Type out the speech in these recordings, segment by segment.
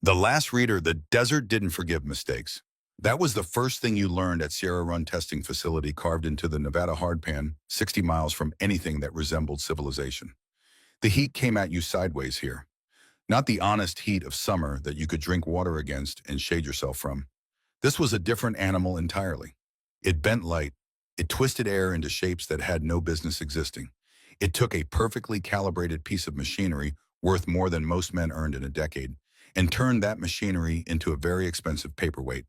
The last reader, the desert didn't forgive mistakes. That was the first thing you learned at Sierra Run Testing Facility carved into the Nevada hardpan, 60 miles from anything that resembled civilization. The heat came at you sideways here. Not the honest heat of summer that you could drink water against and shade yourself from. This was a different animal entirely. It bent light. It twisted air into shapes that had no business existing. It took a perfectly calibrated piece of machinery worth more than most men earned in a decade and turned that machinery into a very expensive paperweight.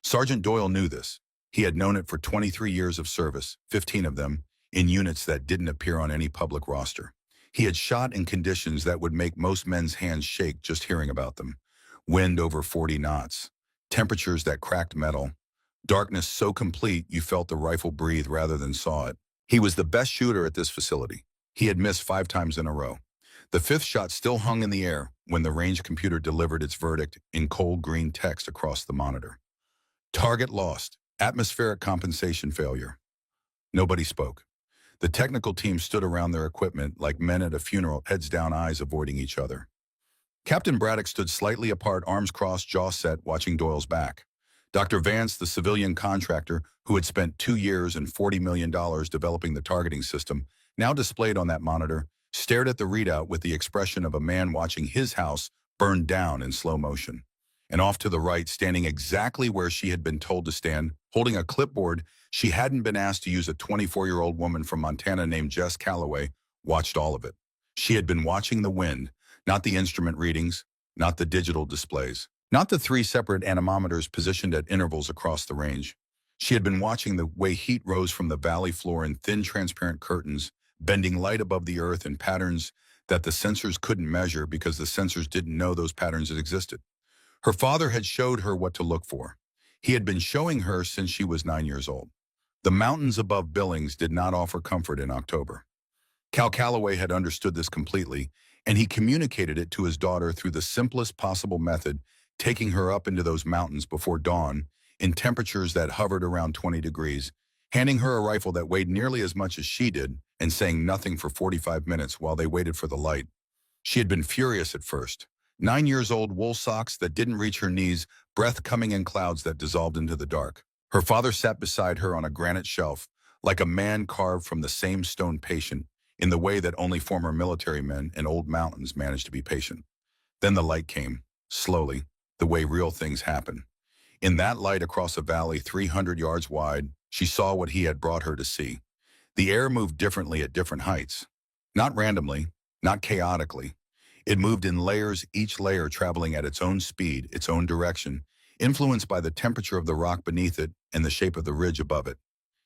Sergeant Doyle knew this. He had known it for 23 years of service, 15 of them in units that didn't appear on any public roster. He had shot in conditions that would make most men's hands shake just hearing about them. Wind over 40 knots, temperatures that cracked metal, darkness so complete you felt the rifle breathe rather than saw it. He was the best shooter at this facility. He had missed 5 times in a row. The 5th shot still hung in the air when the range computer delivered its verdict in cold green text across the monitor. Target lost. Atmospheric compensation failure. Nobody spoke. The technical team stood around their equipment like men at a funeral, heads down, eyes avoiding each other. Captain Braddock stood slightly apart, arms crossed, jaw set, watching Doyle's back. Dr. Vance, the civilian contractor who had spent 2 years and $40 million developing the targeting system, now displayed on that monitor, stared at the readout with the expression of a man watching his house burn down in slow motion. And off to the right, standing exactly where she had been told to stand, holding a clipboard she hadn't been asked to use, a 24-year-old woman from Montana named Jess Calloway, watched all of it. She had been watching the wind, not the instrument readings, not the digital displays, not the 3 separate anemometers positioned at intervals across the range. She had been watching the way heat rose from the valley floor in thin, transparent curtains, bending light above the earth in patterns that the sensors couldn't measure because the sensors didn't know those patterns had existed. Her father had showed her what to look for. He had been showing her since she was 9 years old. The mountains above Billings did not offer comfort in October. Cal Calloway had understood this completely, and he communicated it to his daughter through the simplest possible method, taking her up into those mountains before dawn in temperatures that hovered around 20 degrees, handing her a rifle that weighed nearly as much as she did, and saying nothing for 45 minutes while they waited for the light. She had been furious at first. 9 years old, wool socks that didn't reach her knees, breath coming in clouds that dissolved into the dark. Her father sat beside her on a granite shelf, like a man carved from the same stone, patient, in the way that only former military men in old mountains managed to be patient. Then the light came, slowly, the way real things happen. In that light across a valley 300 yards wide, she saw what he had brought her to see. The air moved differently at different heights. Not randomly, not chaotically. It moved in layers, each layer traveling at its own speed, its own direction, influenced by the temperature of the rock beneath it and the shape of the ridge above it.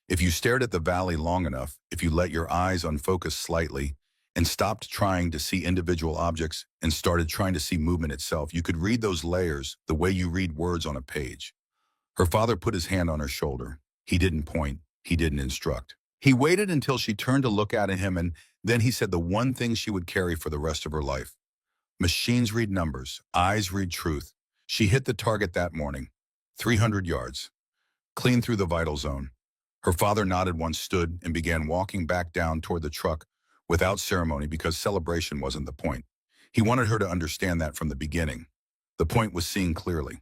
If you stared at the valley long enough, if you let your eyes unfocus slightly and stopped trying to see individual objects and started trying to see movement itself, you could read those layers the way you read words on a page. Her father put his hand on her shoulder. He didn't point. He didn't instruct. He waited until she turned to look at him, and then he said the one thing she would carry for the rest of her life. Machines read numbers. Eyes read truth. She hit the target that morning. 300 yards. Clean through the vital zone. Her father nodded once, stood, and began walking back down toward the truck without ceremony because celebration wasn't the point. He wanted her to understand that from the beginning. The point was seeing clearly.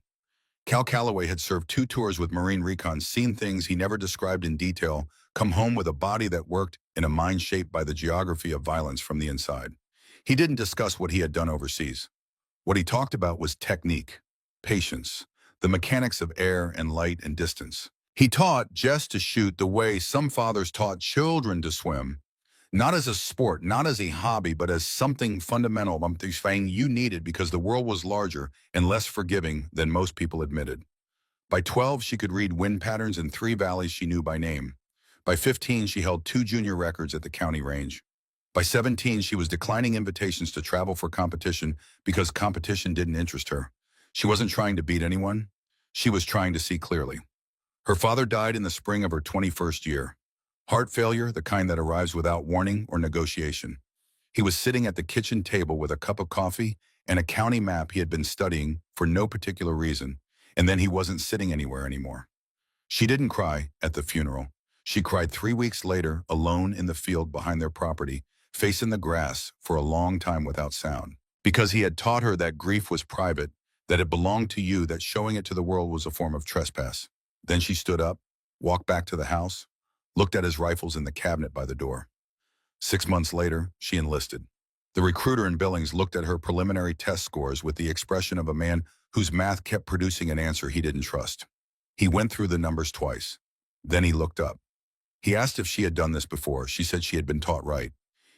Cal Calloway had served 2 tours with Marine Recon, seen things he never described in detail, come home with a body that worked in a mind shaped by the geography of violence from the inside. He didn't discuss what he had done overseas. What he talked about was technique, patience, the mechanics of air and light and distance. He taught Jess to shoot the way some fathers taught children to swim, not as a sport, not as a hobby, but as something fundamental you needed because the world was larger and less forgiving than most people admitted. By 12, she could read wind patterns in 3 valleys she knew by name. By 15, she held 2 junior records at the county range. By 17, she was declining invitations to travel for competition because competition didn't interest her. She wasn't trying to beat anyone. She was trying to see clearly. Her father died in the spring of her 21st year. Heart failure, the kind that arrives without warning or negotiation. He was sitting at the kitchen table with a cup of coffee and a county map he had been studying for no particular reason, and then he wasn't sitting anywhere anymore. She didn't cry at the funeral. She cried 3 weeks later, alone in the field behind their property, facing the grass for a long time without sound. Because he had taught her that grief was private, that it belonged to you, that showing it to the world was a form of trespass. Then she stood up, walked back to the house, looked at his rifles in the cabinet by the door. 6 months later, she enlisted. The recruiter in Billings looked at her preliminary test scores with the expression of a man whose math kept producing an answer he didn't trust. He went through the numbers twice. Then he looked up. He asked if she had done this before. She said she had been taught right.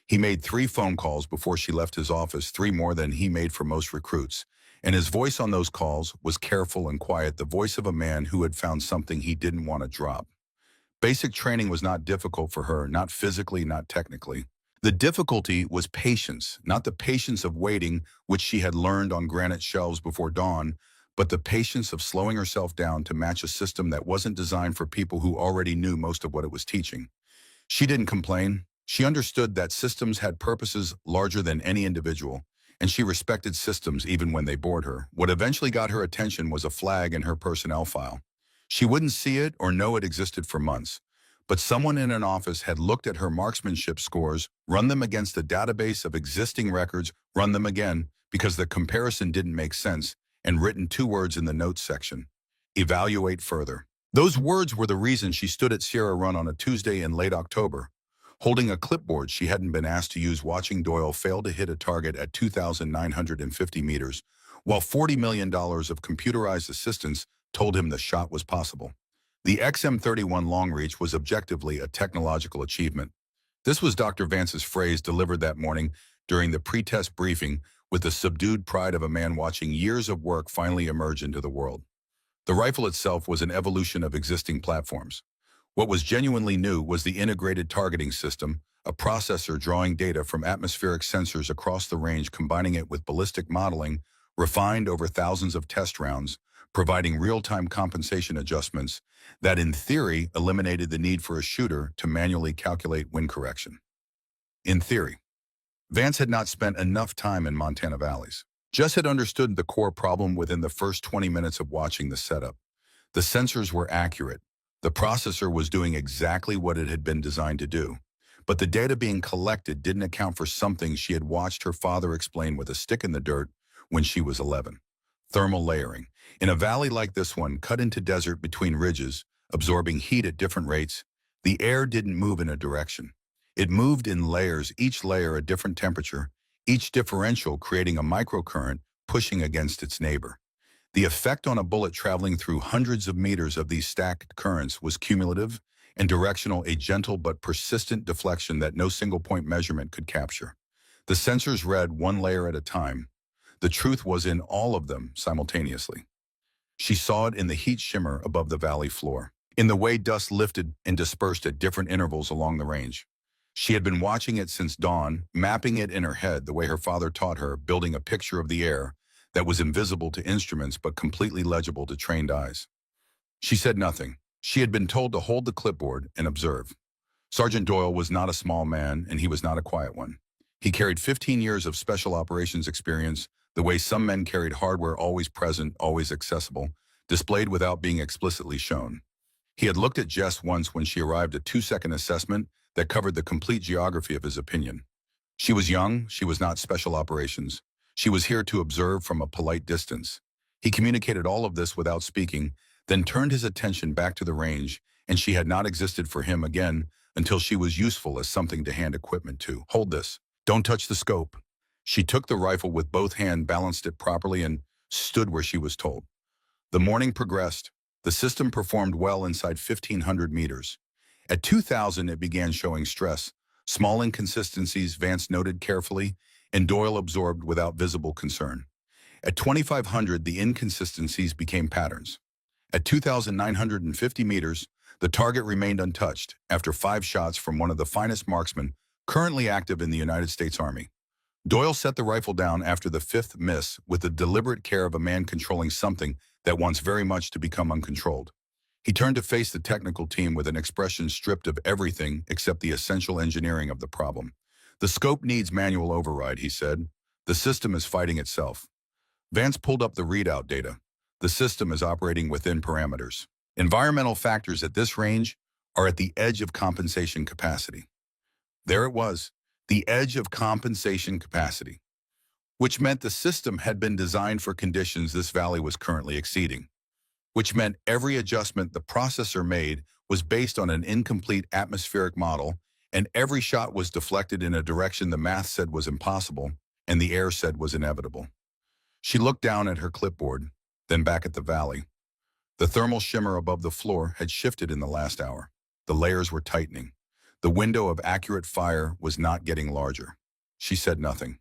He made 3 phone calls before she left his office, 3 more than he made for most recruits. And his voice on those calls was careful and quiet, the voice of a man who had found something he didn't want to drop. Basic training was not difficult for her, not physically, not technically. The difficulty was patience, not the patience of waiting, which she had learned on granite shelves before dawn, but the patience of slowing herself down to match a system that wasn't designed for people who already knew most of what it was teaching. She didn't complain. She understood that systems had purposes larger than any individual, and she respected systems even when they bored her. What eventually got her attention was a flag in her personnel file. She wouldn't see it or know it existed for months, but someone in an office had looked at her marksmanship scores, run them against a database of existing records, run them again because the comparison didn't make sense, and written 2 words in the notes section: evaluate further. Those words were the reason she stood at Sierra Run on a Tuesday in late October, holding a clipboard she hadn't been asked to use, watching Doyle fail to hit a target at 2,950 meters, while $40 million of computerized assistance told him the shot was possible. The XM31 long reach was objectively a technological achievement. This was Dr. Vance's phrase, delivered that morning during the pre-test briefing with the subdued pride of a man watching years of work finally emerge into the world. The rifle itself was an evolution of existing platforms. What was genuinely new was the integrated targeting system, a processor drawing data from atmospheric sensors across the range, combining it with ballistic modeling, refined over thousands of test rounds, providing real-time compensation adjustments that in theory eliminated the need for a shooter to manually calculate wind correction. In theory, Vance had not spent enough time in Montana valleys. Jess had understood the core problem within the first 20 minutes of watching the setup. The sensors were accurate. The processor was doing exactly what it had been designed to do. But the data being collected didn't account for something she had watched her father explain with a stick in the dirt when she was 11. Thermal layering. In a valley like this one, cut into desert between ridges, absorbing heat at different rates, the air didn't move in a direction. It moved in layers, each layer a different temperature, each differential creating a microcurrent pushing against its neighbor. The effect on a bullet traveling through hundreds of meters of these stacked currents was cumulative and directional, a gentle but persistent deflection that no single-point measurement could capture. The sensors read one layer at a time. The truth was in all of them simultaneously. She saw it in the heat shimmer above the valley floor, in the way dust lifted and dispersed at different intervals along the range. She had been watching it since dawn, mapping it in her head the way her father taught her, building a picture of the air that was invisible to instruments but completely legible to trained eyes. She said nothing. She had been told to hold the clipboard and observe. Sergeant Doyle was not a small man, and he was not a quiet one. He carried 15 years of special operations experience, the way some men carried hardware always present, always accessible, displayed without being explicitly shown. He had looked at Jess once when she arrived, a 2-second assessment that covered the complete geography of his opinion. She was young, she was not special operations. She was here to observe from a polite distance. He communicated all of this without speaking, then turned his attention back to the range, and she had not existed for him again until she was useful as something to hand equipment to. Hold this. Don't touch the scope. She took the rifle with both hands, balanced it properly, and stood where she was told. The morning progressed. The system performed well inside 1,500 meters. At 2,000, it began showing stress. Small inconsistencies, Vance noted carefully, and Doyle absorbed without visible concern. At 2,500, the inconsistencies became patterns. At 2,950 meters, the target remained untouched after 5 shots from one of the finest marksmen currently active in the United States Army. Doyle set the rifle down after the 5th miss with the deliberate care of a man controlling something that wants very much to become uncontrolled. He turned to face the technical team with an expression stripped of everything except the essential engineering of the problem. The scope needs manual override, he said. The system is fighting itself. Vance pulled up the readout data. The system is operating within parameters. Environmental factors at this range are at the edge of compensation capacity. There it was, the edge of compensation capacity. which meant the system had been designed for conditions this valley was currently exceeding, which meant every adjustment the processor made was based on an incomplete atmospheric model, and every shot was deflected in a direction the math said was impossible and the air said was inevitable. She looked down at her clipboard, then back at the valley. The thermal shimmer above the floor had shifted in the last hour. The layers were tightening. The window of accurate fire was not getting larger. She said nothing.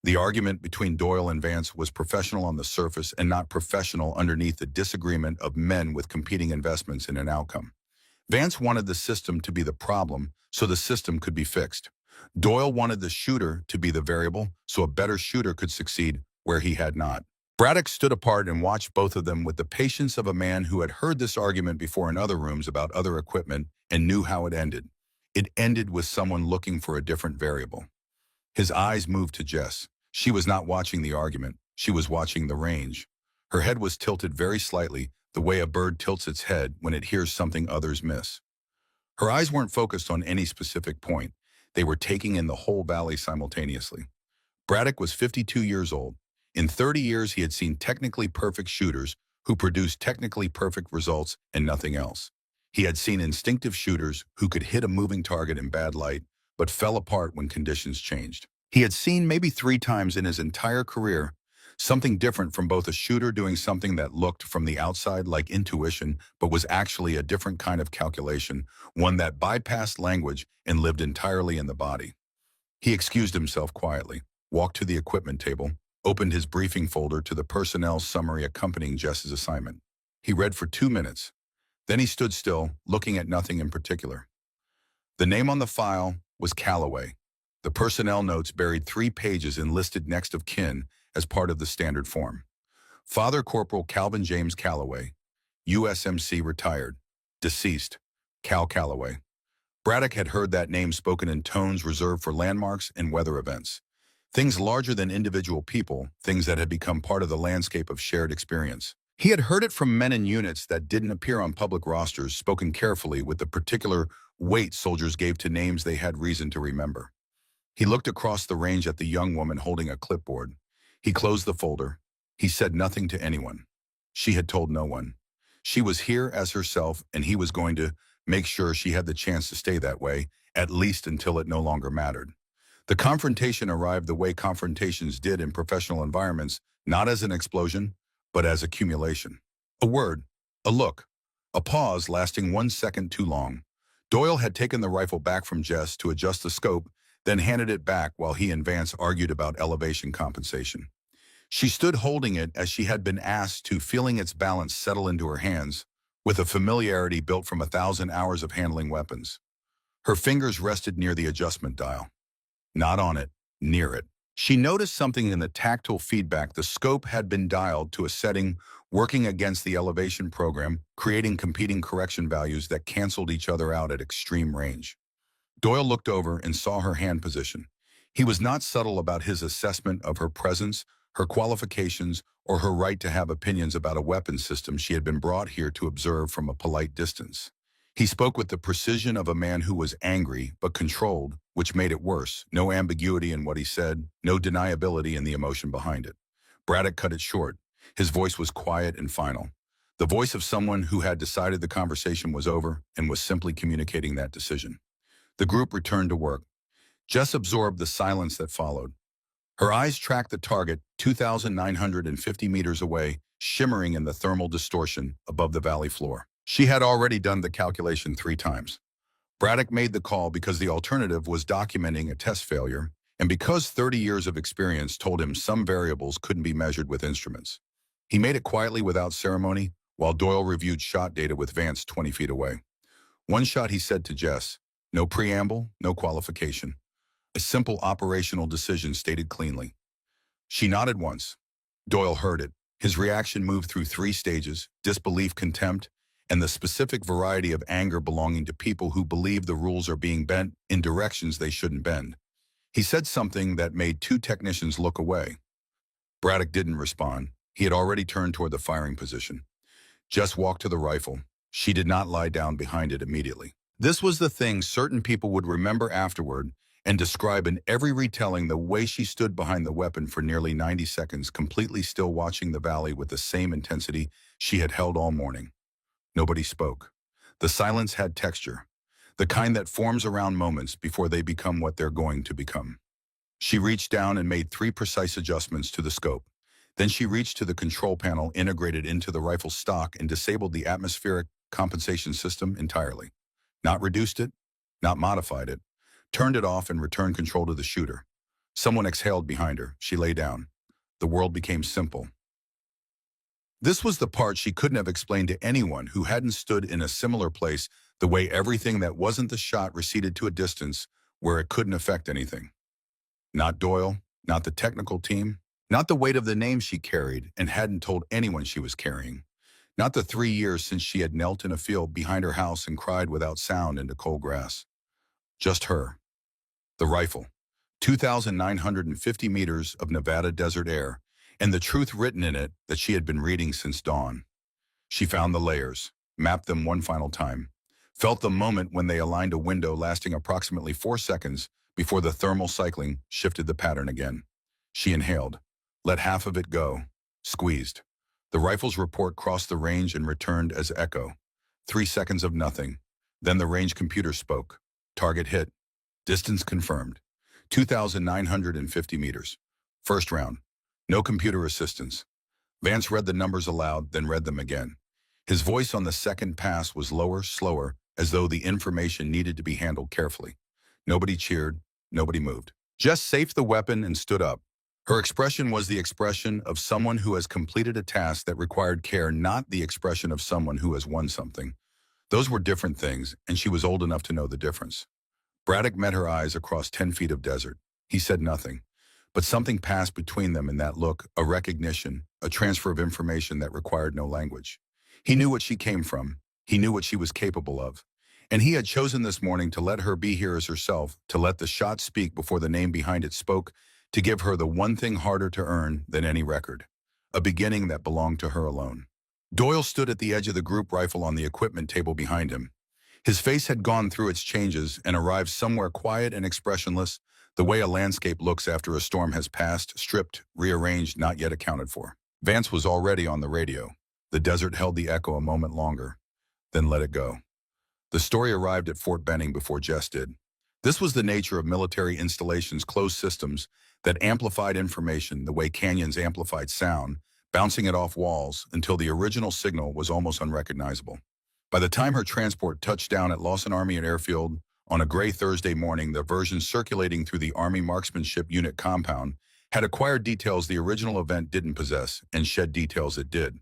The argument between Doyle and Vance was professional on the surface and not professional underneath the disagreement of men with competing investments in an outcome. Vance wanted the system to be the problem so the system could be fixed. Doyle wanted the shooter to be the variable so a better shooter could succeed where he had not. Braddock stood apart and watched both of them with the patience of a man who had heard this argument before in other rooms about other equipment and knew how it ended. It ended with someone looking for a different variable. His eyes moved to Jess. She was not watching the argument. She was watching the range. Her head was tilted very slightly, the way a bird tilts its head when it hears something others miss. Her eyes weren't focused on any specific point. They were taking in the whole valley simultaneously. Braddock was 52 years old. In 30 years, he had seen technically perfect shooters who produced technically perfect results and nothing else. He had seen instinctive shooters who could hit a moving target in bad light, but fell apart when conditions changed. He had seen maybe 3 times in his entire career something different from both a shooter doing something that looked from the outside like intuition, but was actually a different kind of calculation, one that bypassed language and lived entirely in the body. He excused himself quietly, walked to the equipment table, opened his briefing folder to the personnel summary accompanying Jess's assignment. He read for 2 minutes. Then he stood still, looking at nothing in particular. The name on the file was Calloway. The personnel notes buried 3 pages and listed next of kin as part of the standard form. Father Corporal Calvin James Calloway, USMC retired, deceased, Cal Calloway. Braddock had heard that name spoken in tones reserved for landmarks and weather events. Things larger than individual people, things that had become part of the landscape of shared experience. He had heard it from men in units that didn't appear on public rosters, spoken carefully with the particular weight soldiers gave to names they had reason to remember. He looked across the range at the young woman holding a clipboard. He closed the folder. He said nothing to anyone. She had told no one. She was here as herself, and he was going to make sure she had the chance to stay that way, at least until it no longer mattered. The confrontation arrived the way confrontations did in professional environments, not as an explosion, but as accumulation. A word, a look, a pause lasting 1 second too long. Doyle had taken the rifle back from Jess to adjust the scope, then handed it back while he and Vance argued about elevation compensation. She stood holding it as she had been asked to, feeling its balance settle into her hands, with a familiarity built from 1,000 hours of handling weapons. Her fingers rested near the adjustment dial. Not on it, near it. She noticed something in the tactile feedback. The scope had been dialed to a setting working against the elevation program, creating competing correction values that canceled each other out at extreme range. Doyle looked over and saw her hand position. He was not subtle about his assessment of her presence, her qualifications, or her right to have opinions about a weapons system she had been brought here to observe from a polite distance. He spoke with the precision of a man who was angry but controlled, which made it worse. No ambiguity in what he said, no deniability in the emotion behind it. Braddock cut it short. His voice was quiet and final. The voice of someone who had decided the conversation was over and was simply communicating that decision. The group returned to work. Jess absorbed the silence that followed. Her eyes tracked the target 2,950 meters away, shimmering in the thermal distortion above the valley floor. She had already done the calculation 3 times. Braddock made the call because the alternative was documenting a test failure, and because 30 years of experience told him some variables couldn't be measured with instruments. He made it quietly without ceremony, while Doyle reviewed shot data with Vance 20 feet away. One shot, he said to Jess, no preamble, no qualification. A simple operational decision stated cleanly. She nodded once. Doyle heard it. His reaction moved through 3 stages: disbelief, contempt, and the specific variety of anger belonging to people who believe the rules are being bent in directions they shouldn't bend. He said something that made 2 technicians look away. Braddock didn't respond. He had already turned toward the firing position. Jess walked to the rifle. She did not lie down behind it immediately. This was the thing certain people would remember afterward, and describe in every retelling the way she stood behind the weapon for nearly 90 seconds, completely still watching the valley with the same intensity she had held all morning. Nobody spoke. The silence had texture, the kind that forms around moments before they become what they're going to become. She reached down and made 3 precise adjustments to the scope. Then she reached to the control panel integrated into the rifle stock and disabled the atmospheric compensation system entirely. Not reduced it, not modified it, turned it off and returned control to the shooter. Someone exhaled behind her. She lay down. The world became simple. This was the part she couldn't have explained to anyone who hadn't stood in a similar place, the way everything that wasn't the shot receded to a distance where it couldn't affect anything. Not Doyle, not the technical team, not the weight of the name she carried and hadn't told anyone she was carrying. Not the 3 years since she had knelt in a field behind her house and cried without sound into cold grass. Just her. The rifle. 2,950 meters of Nevada desert air, and the truth written in it that she had been reading since dawn. She found the layers, mapped them one final time, felt the moment when they aligned a window lasting approximately 4 seconds before the thermal cycling shifted the pattern again. She inhaled, let half of it go, squeezed. The rifle's report crossed the range and returned as echo. 3 seconds of nothing. Then the range computer spoke. Target hit. Distance confirmed. 2,950 meters. First round. No computer assistance. Vance read the numbers aloud, then read them again. His voice on the second pass was lower, slower, as though the information needed to be handled carefully. Nobody cheered. Nobody moved. Jess safed the weapon and stood up. Her expression was the expression of someone who has completed a task that required care, not the expression of someone who has won something. Those were different things, and she was old enough to know the difference. Braddock met her eyes across 10 feet of desert. He said nothing, but something passed between them in that look, a recognition, a transfer of information that required no language. He knew what she came from. He knew what she was capable of. And he had chosen this morning to let her be here as herself, to let the shot speak before the name behind it spoke, to give her the one thing harder to earn than any record, a beginning that belonged to her alone. Doyle stood at the edge of the group rifle on the equipment table behind him. His face had gone through its changes and arrived somewhere quiet and expressionless, the way a landscape looks after a storm has passed, stripped, rearranged, not yet accounted for. Vance was already on the radio. The desert held the echo a moment longer, then let it go. The story arrived at Fort Benning before Jess did. This was the nature of military installations, closed systems that amplified information the way canyons amplified sound, bouncing it off walls until the original signal was almost unrecognizable. By the time her transport touched down at Lawson Army Airfield on a gray Thursday morning, the version circulating through the Army Marksmanship Unit compound had acquired details the original event didn't possess and shed details it did.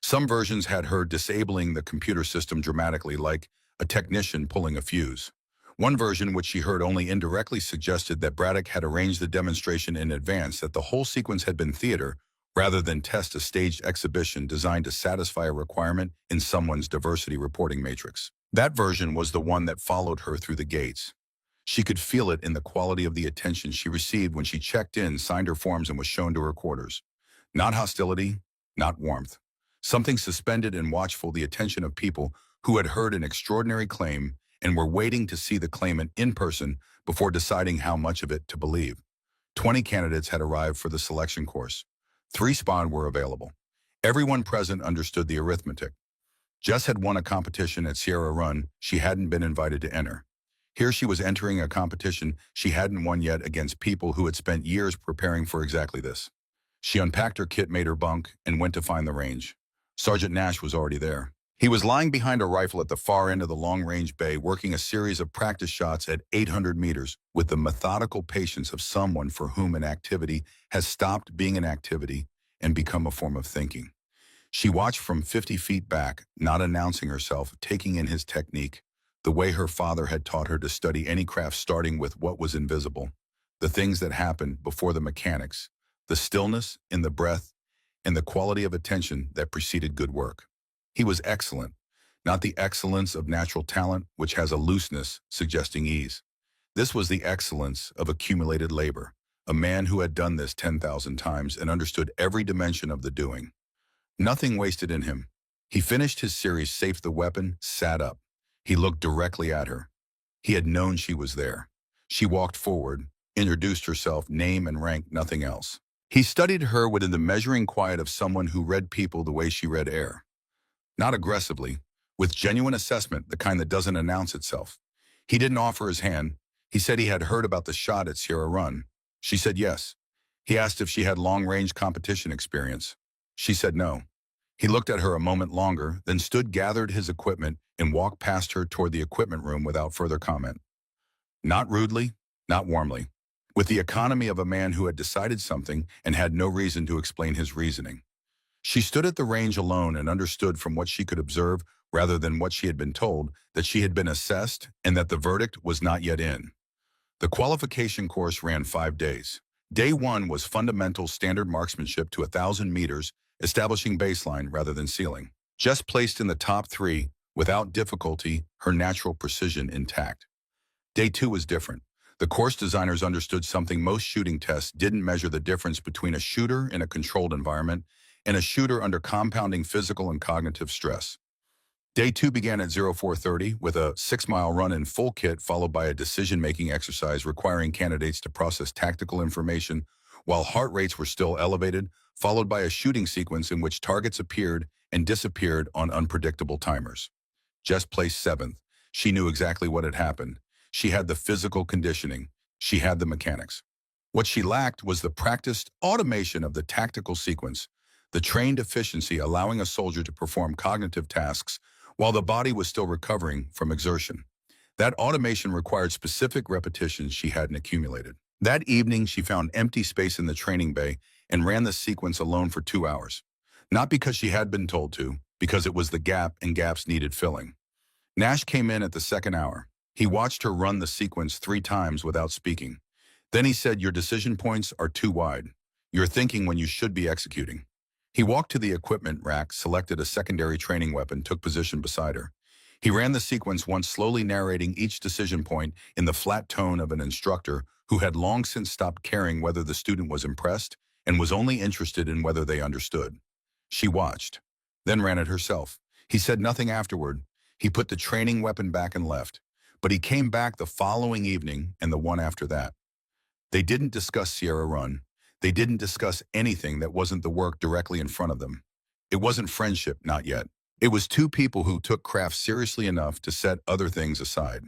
Some versions had her disabling the computer system dramatically, like a technician pulling a fuse. One version, which she heard only indirectly, suggested that Braddock had arranged the demonstration in advance, that the whole sequence had been theater rather than test, a staged exhibition designed to satisfy a requirement in someone's diversity reporting matrix. That version was the one that followed her through the gates. She could feel it in the quality of the attention she received when she checked in, signed her forms, and was shown to her quarters. Not hostility, not warmth. Something suspended and watchful, the attention of people who had heard an extraordinary claim and were waiting to see the claimant in person before deciding how much of it to believe. 20 candidates had arrived for the selection course. 3 spawn were available. Everyone present understood the arithmetic. Jess had won a competition at Sierra Run she hadn't been invited to enter. Here she was entering a competition she hadn't won yet against people who had spent years preparing for exactly this. She unpacked her kit, made her bunk, and went to find the range. Sergeant Nash was already there. He was lying behind a rifle at the far end of the long-range bay, working a series of practice shots at 800 meters with the methodical patience of someone for whom an activity has stopped being an activity and become a form of thinking. She watched from 50 feet back, not announcing herself, taking in his technique, the way her father had taught her to study any craft, starting with what was invisible, the things that happened before the mechanics, the stillness in the breath, and the quality of attention that preceded good work. He was excellent, not the excellence of natural talent, which has a looseness suggesting ease. This was the excellence of accumulated labor, a man who had done this 10,000 times and understood every dimension of the doing. Nothing wasted in him. He finished his series, safed the weapon, sat up. He looked directly at her. He had known she was there. She walked forward, introduced herself, name and rank, nothing else. He studied her within the measuring quiet of someone who read people the way she read air. Not aggressively, with genuine assessment, the kind that doesn't announce itself. He didn't offer his hand. He said he had heard about the shot at Sierra Run. She said yes. He asked if she had long-range competition experience. She said no. He looked at her a moment longer, then stood, gathered his equipment, and walked past her toward the equipment room without further comment. Not rudely, not warmly. With the economy of a man who had decided something and had no reason to explain his reasoning. She stood at the range alone and understood from what she could observe, rather than what she had been told, that she had been assessed and that the verdict was not yet in. The qualification course ran 5 days. Day 1 was fundamental standard marksmanship to 1,000 meters, establishing baseline rather than ceiling. Just placed in the top 3, without difficulty, her natural precision intact. Day 2 was different. The course designers understood something most shooting tests didn't: measure the difference between a shooter in a controlled environment and a shooter under compounding physical and cognitive stress. Day 2 began at 0430 with a 6-mile run in full kit, followed by a decision-making exercise requiring candidates to process tactical information while heart rates were still elevated, followed by a shooting sequence in which targets appeared and disappeared on unpredictable timers. Jess placed 7th. She knew exactly what had happened. She had the physical conditioning. She had the mechanics. What she lacked was the practiced automation of the tactical sequence, the trained efficiency allowing a soldier to perform cognitive tasks while the body was still recovering from exertion. That automation required specific repetitions she hadn't accumulated. That evening, she found empty space in the training bay and ran the sequence alone for 2 hours. Not because she had been told to, because it was the gap, and gaps needed filling. Nash came in at the 2nd hour. He watched her run the sequence 3 times without speaking. Then he said, "Your decision points are too wide. You're thinking when you should be executing." He walked to the equipment rack, selected a secondary training weapon, took position beside her. He ran the sequence once, slowly narrating each decision point in the flat tone of an instructor who had long since stopped caring whether the student was impressed and was only interested in whether they understood. She watched, then ran it herself. He said nothing afterward. He put the training weapon back and left. But he came back the following evening and the one after that. They didn't discuss Sierra Run. They didn't discuss anything that wasn't the work directly in front of them. It wasn't friendship, not yet. It was 2 people who took craft seriously enough to set other things aside.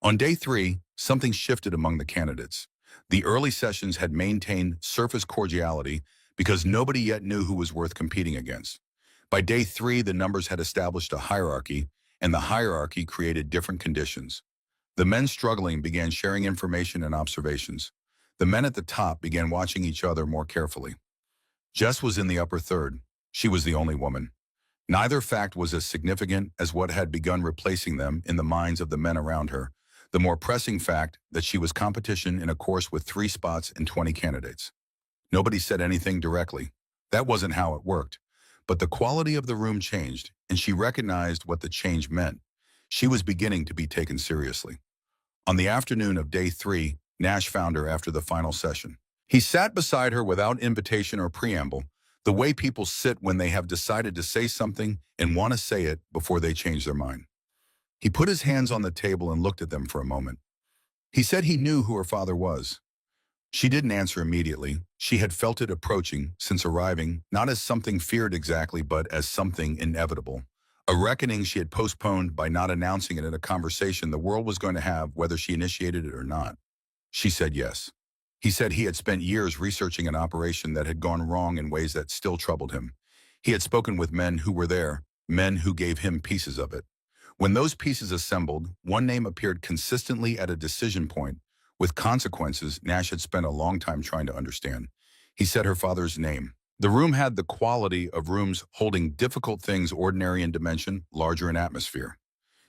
On day 3, something shifted among the candidates. The early sessions had maintained surface cordiality because nobody yet knew who was worth competing against. By day 3, the numbers had established a hierarchy, and the hierarchy created different conditions. The men struggling began sharing information and observations. The men at the top began watching each other more carefully. Jess was in the upper third. She was the only woman. Neither fact was as significant as what had begun replacing them in the minds of the men around her, the more pressing fact that she was competition in a course with 3 spots and 20 candidates. Nobody said anything directly. That wasn't how it worked. But the quality of the room changed, and she recognized what the change meant. She was beginning to be taken seriously. On the afternoon of day 3, Nash found her after the final session. He sat beside her without invitation or preamble, the way people sit when they have decided to say something and want to say it before they change their mind. He put his hands on the table and looked at them for a moment. He said he knew who her father was. She didn't answer immediately. She had felt it approaching since arriving, not as something feared exactly, but as something inevitable. A reckoning she had postponed by not announcing it in a conversation the world was going to have, whether she initiated it or not. She said yes. He said he had spent years researching an operation that had gone wrong in ways that still troubled him. He had spoken with men who were there, men who gave him pieces of it. When those pieces assembled, one name appeared consistently at a decision point, with consequences Nash had spent a long time trying to understand. He said her father's name. The room had the quality of rooms holding difficult things, ordinary in dimension, larger in atmosphere.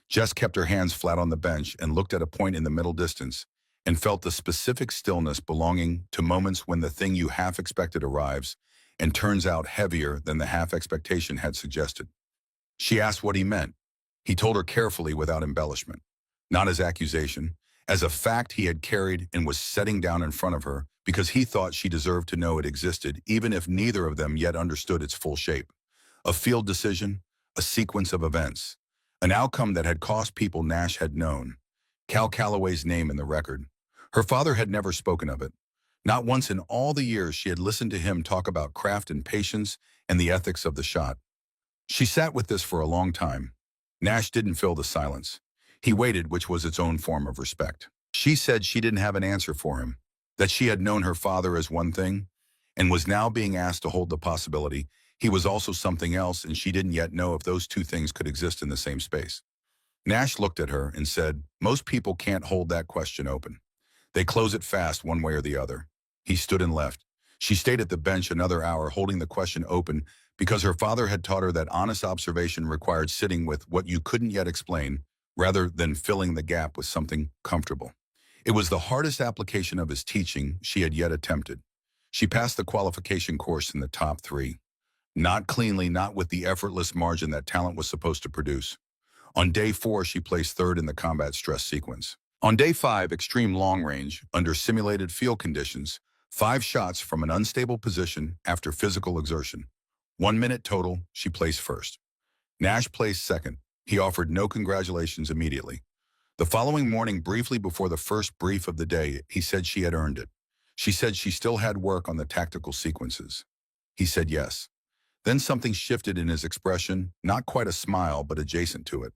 Jess kept her hands flat on the bench and looked at a point in the middle distance, and felt the specific stillness belonging to moments when the thing you half expected arrives and turns out heavier than the half expectation had suggested. She asked what he meant. He told her carefully without embellishment, not as accusation, as a fact he had carried and was setting down in front of her because he thought she deserved to know it existed, even if neither of them yet understood its full shape. A field decision, a sequence of events, an outcome that had cost people Nash had known. Cal Calloway's name in the record. Her father had never spoken of it. Not once in all the years she had listened to him talk about craft and patience and the ethics of the shot. She sat with this for a long time. Nash didn't fill the silence. He waited, which was its own form of respect. She said she didn't have an answer for him, that she had known her father as one thing, and was now being asked to hold the possibility he was also something else, and she didn't yet know if those two things could exist in the same space. Nash looked at her and said, "Most people can't hold that question open. They close it fast one way or the other." He stood and left. She stayed at the bench another hour holding the question open because her father had taught her that honest observation required sitting with what you couldn't yet explain rather than filling the gap with something comfortable. It was the hardest application of his teaching she had yet attempted. She passed the qualification course in the top 3. Not cleanly, not with the effortless margin that talent was supposed to produce. On day 4, she placed 3rd in the combat stress sequence. On day 5, extreme long range, under simulated field conditions, 5 shots from an unstable position after physical exertion. 1 minute total, she placed 1st. Nash placed 2nd. He offered no congratulations immediately. The following morning, briefly before the first brief of the day, he said she had earned it. She said she still had work on the tactical sequences. He said yes. Then something shifted in his expression, not quite a smile, but adjacent to it.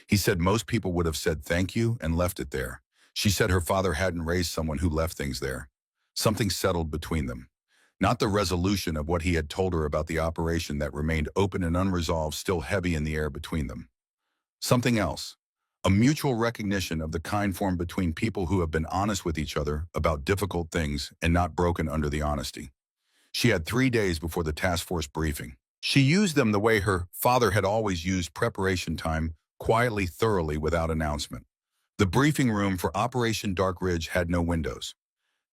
He said most people would have said thank you and left it there. She said her father hadn't raised someone who left things there. Something settled between them. Not the resolution of what he had told her about the operation that remained open and unresolved, still heavy in the air between them. Something else. A mutual recognition of the kind formed between people who have been honest with each other about difficult things and not broken under the honesty. She had 3 days before the task force briefing. She used them the way her father had always used preparation time, quietly, thoroughly, without announcement. The briefing room for Operation Dark Ridge had no windows.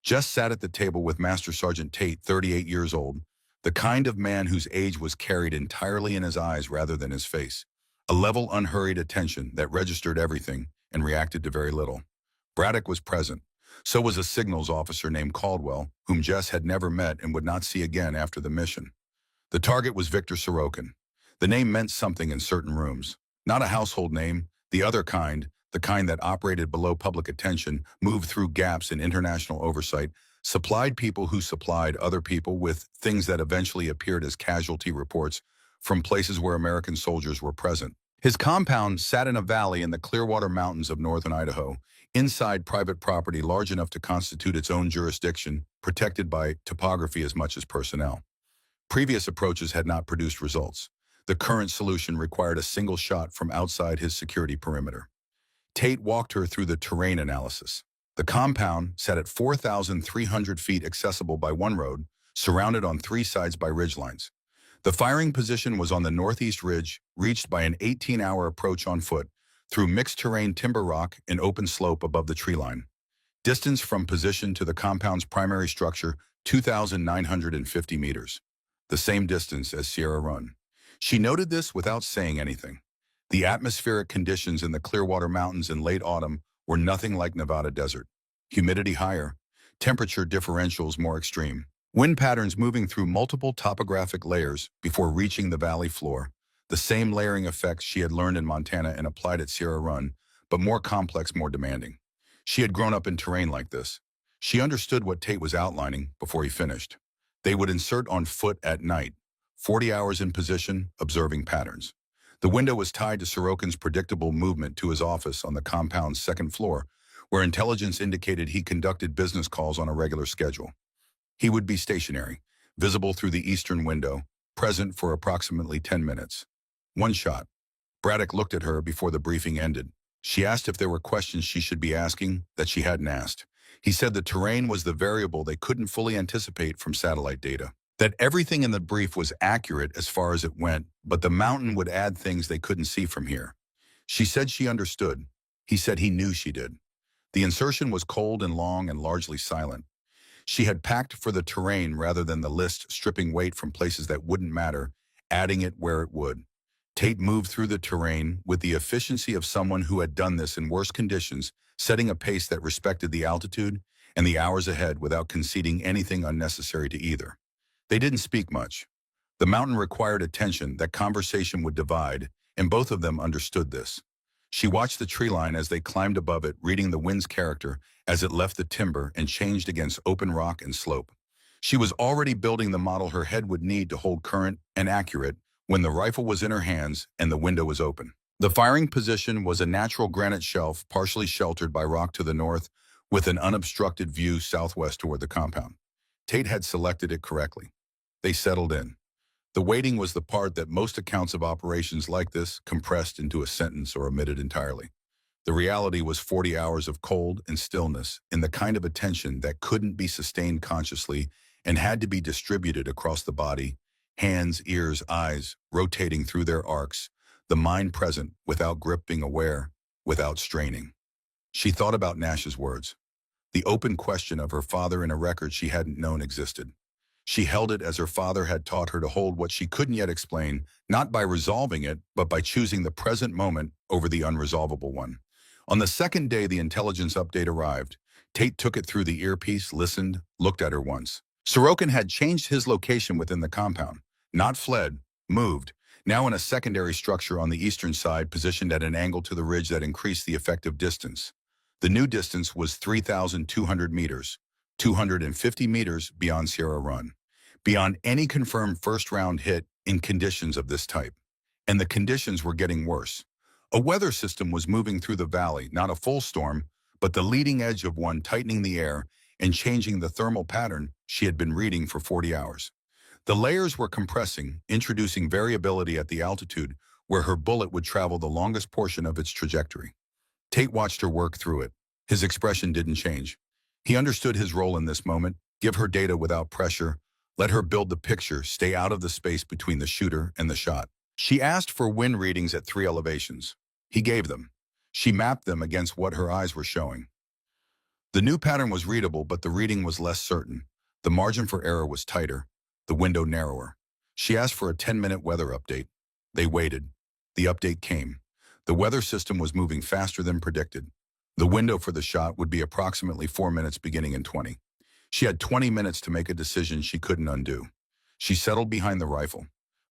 Jess sat at the table with Master Sergeant Tate, 38 years old, the kind of man whose age was carried entirely in his eyes rather than his face. A level, unhurried attention that registered everything and reacted to very little. Braddock was present. So was a signals officer named Caldwell, whom Jess had never met and would not see again after the mission. The target was Victor Sorokin. The name meant something in certain rooms. Not a household name, the other kind, the kind that operated below public attention, moved through gaps in international oversight, supplied people who supplied other people with things that eventually appeared as casualty reports from places where American soldiers were present. His compound sat in a valley in the Clearwater Mountains of northern Idaho, inside private property large enough to constitute its own jurisdiction, protected by topography as much as personnel. Previous approaches had not produced results. The current solution required a single shot from outside his security perimeter. Tate walked her through the terrain analysis. The compound sat at 4,300 feet accessible by one road, surrounded on 3 sides by ridgelines. The firing position was on the northeast ridge, reached by an 18-hour approach on foot, through mixed terrain timber rock and open slope above the tree line. Distance from position to the compound's primary structure, 2,950 meters. The same distance as Sierra Run. She noted this without saying anything. The atmospheric conditions in the Clearwater Mountains in late autumn were nothing like Nevada desert. Humidity higher, temperature differentials more extreme. Wind patterns moving through multiple topographic layers before reaching the valley floor. The same layering effects she had learned in Montana and applied at Sierra Run, but more complex, more demanding. She had grown up in terrain like this. She understood what Tate was outlining before he finished. They would insert on foot at night, 40 hours in position, observing patterns. The window was tied to Sorokin's predictable movement to his office on the compound's 2nd floor, where intelligence indicated he conducted business calls on a regular schedule. He would be stationary, visible through the eastern window, present for approximately 10 minutes. 1 shot. Braddock looked at her before the briefing ended. She asked if there were questions she should be asking that she hadn't asked. He said the terrain was the variable they couldn't fully anticipate from satellite data. That everything in the brief was accurate as far as it went, but the mountain would add things they couldn't see from here. She said she understood. He said he knew she did. The insertion was cold and long and largely silent. She had packed for the terrain rather than the list, stripping weight from places that wouldn't matter, adding it where it would. Tate moved through the terrain with the efficiency of someone who had done this in worse conditions, setting a pace that respected the altitude and the hours ahead without conceding anything unnecessary to either. They didn't speak much. The mountain required attention that conversation would divide, and both of them understood this. She watched the tree line as they climbed above it, reading the wind's character as it left the timber and changed against open rock and slope. She was already building the model her head would need to hold current and accurate when the rifle was in her hands and the window was open. The firing position was a natural granite shelf partially sheltered by rock to the north with an unobstructed view southwest toward the compound. Tate had selected it correctly. They settled in. The waiting was the part that most accounts of operations like this compressed into a sentence or omitted entirely. The reality was 40 hours of cold and stillness in the kind of attention that couldn't be sustained consciously and had to be distributed across the body, hands, ears, eyes, rotating through their arcs, the mind present without grip being aware, without straining. She thought about Nash's words, the open question of her father in a record she hadn't known existed. She held it as her father had taught her to hold what she couldn't yet explain, not by resolving it, but by choosing the present moment over the unresolvable one. On the second day the intelligence update arrived, Tate took it through the earpiece, listened, looked at her once. Sorokin had changed his location within the compound, not fled, moved, now in a secondary structure on the eastern side positioned at an angle to the ridge that increased the effective distance. The new distance was 3,200 meters, 250 meters beyond Sierra Run, beyond any confirmed first-round hit in conditions of this type. And the conditions were getting worse. A weather system was moving through the valley, not a full storm, but the leading edge of one, tightening the air and changing the thermal pattern she had been reading for 40 hours. The layers were compressing, introducing variability at the altitude where her bullet would travel the longest portion of its trajectory. Tate watched her work through it. His expression didn't change. He understood his role in this moment, give her data without pressure, let her build the picture, stay out of the space between the shooter and the shot. She asked for wind readings at 3 elevations. He gave them. She mapped them against what her eyes were showing. The new pattern was readable, but the reading was less certain. The margin for error was tighter, the window narrower. She asked for a 10-minute weather update. They waited. The update came. The weather system was moving faster than predicted. The window for the shot would be approximately 4 minutes beginning in 20. She had 20 minutes to make a decision she couldn't undo. She settled behind the rifle,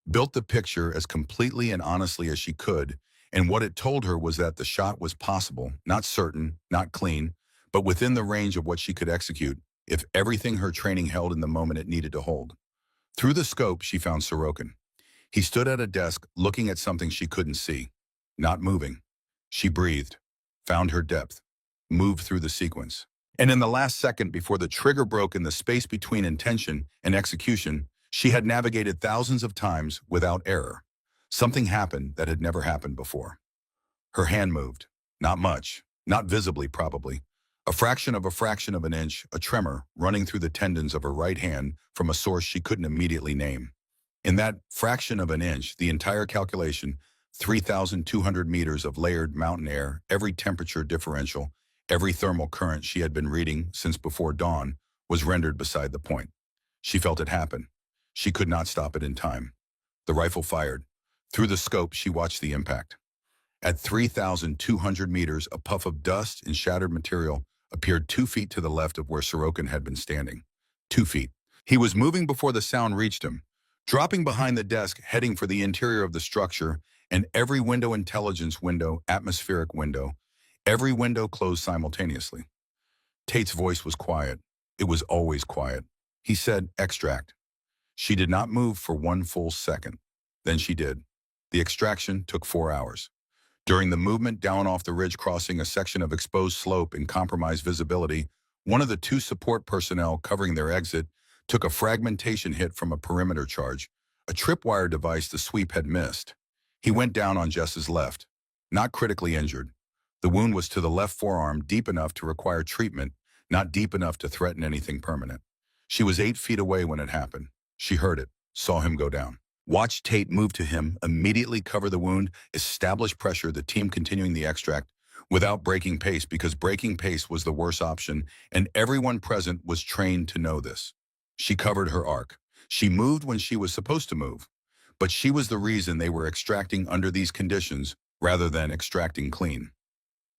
built the picture as completely and honestly as she could, and what it told her was that the shot was possible, not certain, not clean, but within the range of what she could execute if everything her training held in the moment it needed to hold. Through the scope, she found Sorokin. He stood at a desk looking at something she couldn't see, not moving. She breathed, found her depth, moved through the sequence. And in the last second before the trigger broke in the space between intention and execution, she had navigated thousands of times without error. Something happened that had never happened before. Her hand moved. Not much, not visibly probably. A fraction of an inch, a tremor running through the tendons of her right hand from a source she couldn't immediately name. In that fraction of an inch, the entire calculation, 3,200 meters of layered mountain air, every temperature differential, every thermal current she had been reading since before dawn, was rendered beside the point. She felt it happen. She could not stop it in time. The rifle fired. Through the scope, she watched the impact. At 3,200 meters, a puff of dust and shattered material appeared 2 feet to the left of where Sorokin had been standing. 2 feet. He was moving before the sound reached him, dropping behind the desk, heading for the interior of the structure, and every window, intelligence window, atmospheric window, every window closed simultaneously. Tate's voice was quiet. It was always quiet. He said, "Extract." She did not move for 1 full second. Then she did. The extraction took 4 hours. During the movement down off the ridge crossing a section of exposed slope and compromised visibility, one of the 2 support personnel covering their exit took a fragmentation hit from a perimeter charge, a tripwire device the sweep had missed. He went down on Jess's left, not critically injured. The wound was to the left forearm, deep enough to require treatment, not deep enough to threaten anything permanent. She was 8 feet away when it happened. She heard it, saw him go down. Watched Tate move to him, immediately cover the wound, establish pressure, the team continuing the extract, without breaking pace, because breaking pace was the worst option, and everyone present was trained to know this. She covered her arc. She moved when she was supposed to move, but she was the reason they were extracting under these conditions rather than extracting clean.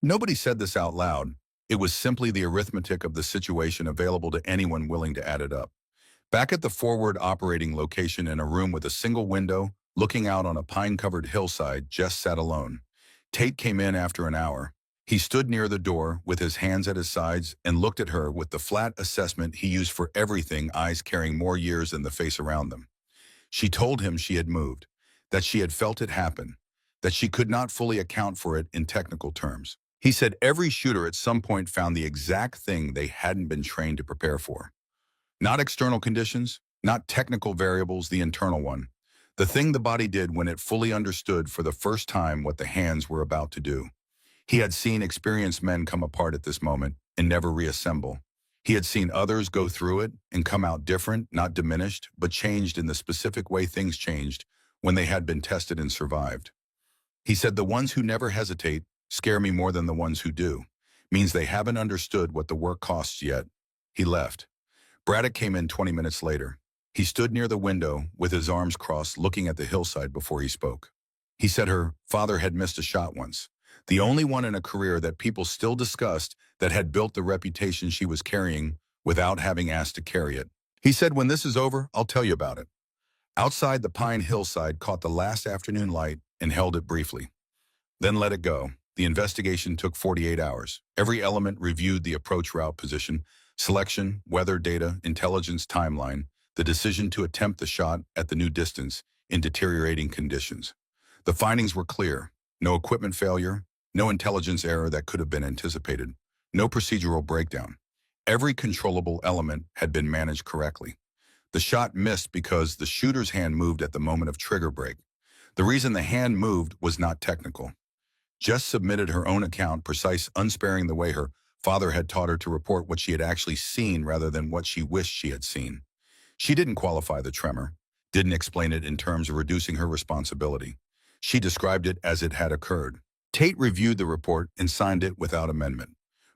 Nobody said this out loud. It was simply the arithmetic of the situation available to anyone willing to add it up. Back at the forward operating location in a room with a single window, looking out on a pine-covered hillside, Jess sat alone. Tate came in after an hour. He stood near the door with his hands at his sides and looked at her with the flat assessment he used for everything, eyes carrying more years than the face around them. She told him she had moved, that she had felt it happen, that she could not fully account for it in technical terms. He said every shooter at some point found the exact thing they hadn't been trained to prepare for. Not external conditions, not technical variables, the internal one. The thing the body did when it fully understood for the first time what the hands were about to do. He had seen experienced men come apart at this moment and never reassemble. He had seen others go through it and come out different, not diminished, but changed in the specific way things changed when they had been tested and survived. He said the ones who never hesitate scare me more than the ones who do. Means they haven't understood what the work costs yet. He left. Braddock came in 20 minutes later. He stood near the window with his arms crossed looking at the hillside before he spoke. He said her father had missed a shot once, the only one in a career that people still discussed that had built the reputation she was carrying without having asked to carry it. He said, when this is over, I'll tell you about it. Outside, the pine hillside caught the last afternoon light and held it briefly. Then let it go. The investigation took 48 hours. Every element reviewed: the approach route position, selection, weather data, intelligence timeline, the decision to attempt the shot at the new distance in deteriorating conditions. The findings were clear. No equipment failure, no intelligence error that could have been anticipated, no procedural breakdown. Every controllable element had been managed correctly. The shot missed because the shooter's hand moved at the moment of trigger break. The reason the hand moved was not technical. Jess submitted her own account, precise, unsparing, the way her father had taught her to report what she had actually seen rather than what she wished she had seen. She didn't qualify the tremor, didn't explain it in terms of reducing her responsibility. She described it as it had occurred. Tate reviewed the report and signed it without amendment.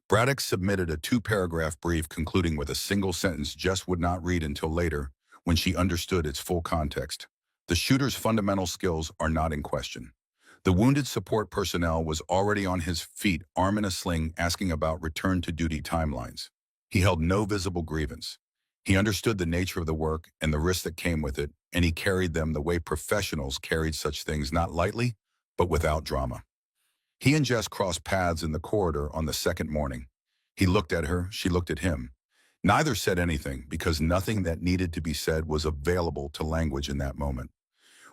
Braddock submitted a 2-paragraph brief concluding with a single sentence Jess would not read until later, when she understood its full context. The shooter's fundamental skills are not in question. The wounded support personnel was already on his feet, arm in a sling, asking about return-to-duty timelines. He held no visible grievance. He understood the nature of the work and the risks that came with it, and he carried them the way professionals carried such things, not lightly, but without drama. He and Jess crossed paths in the corridor on the second morning. He looked at her, she looked at him. Neither said anything because nothing that needed to be said was available to language in that moment.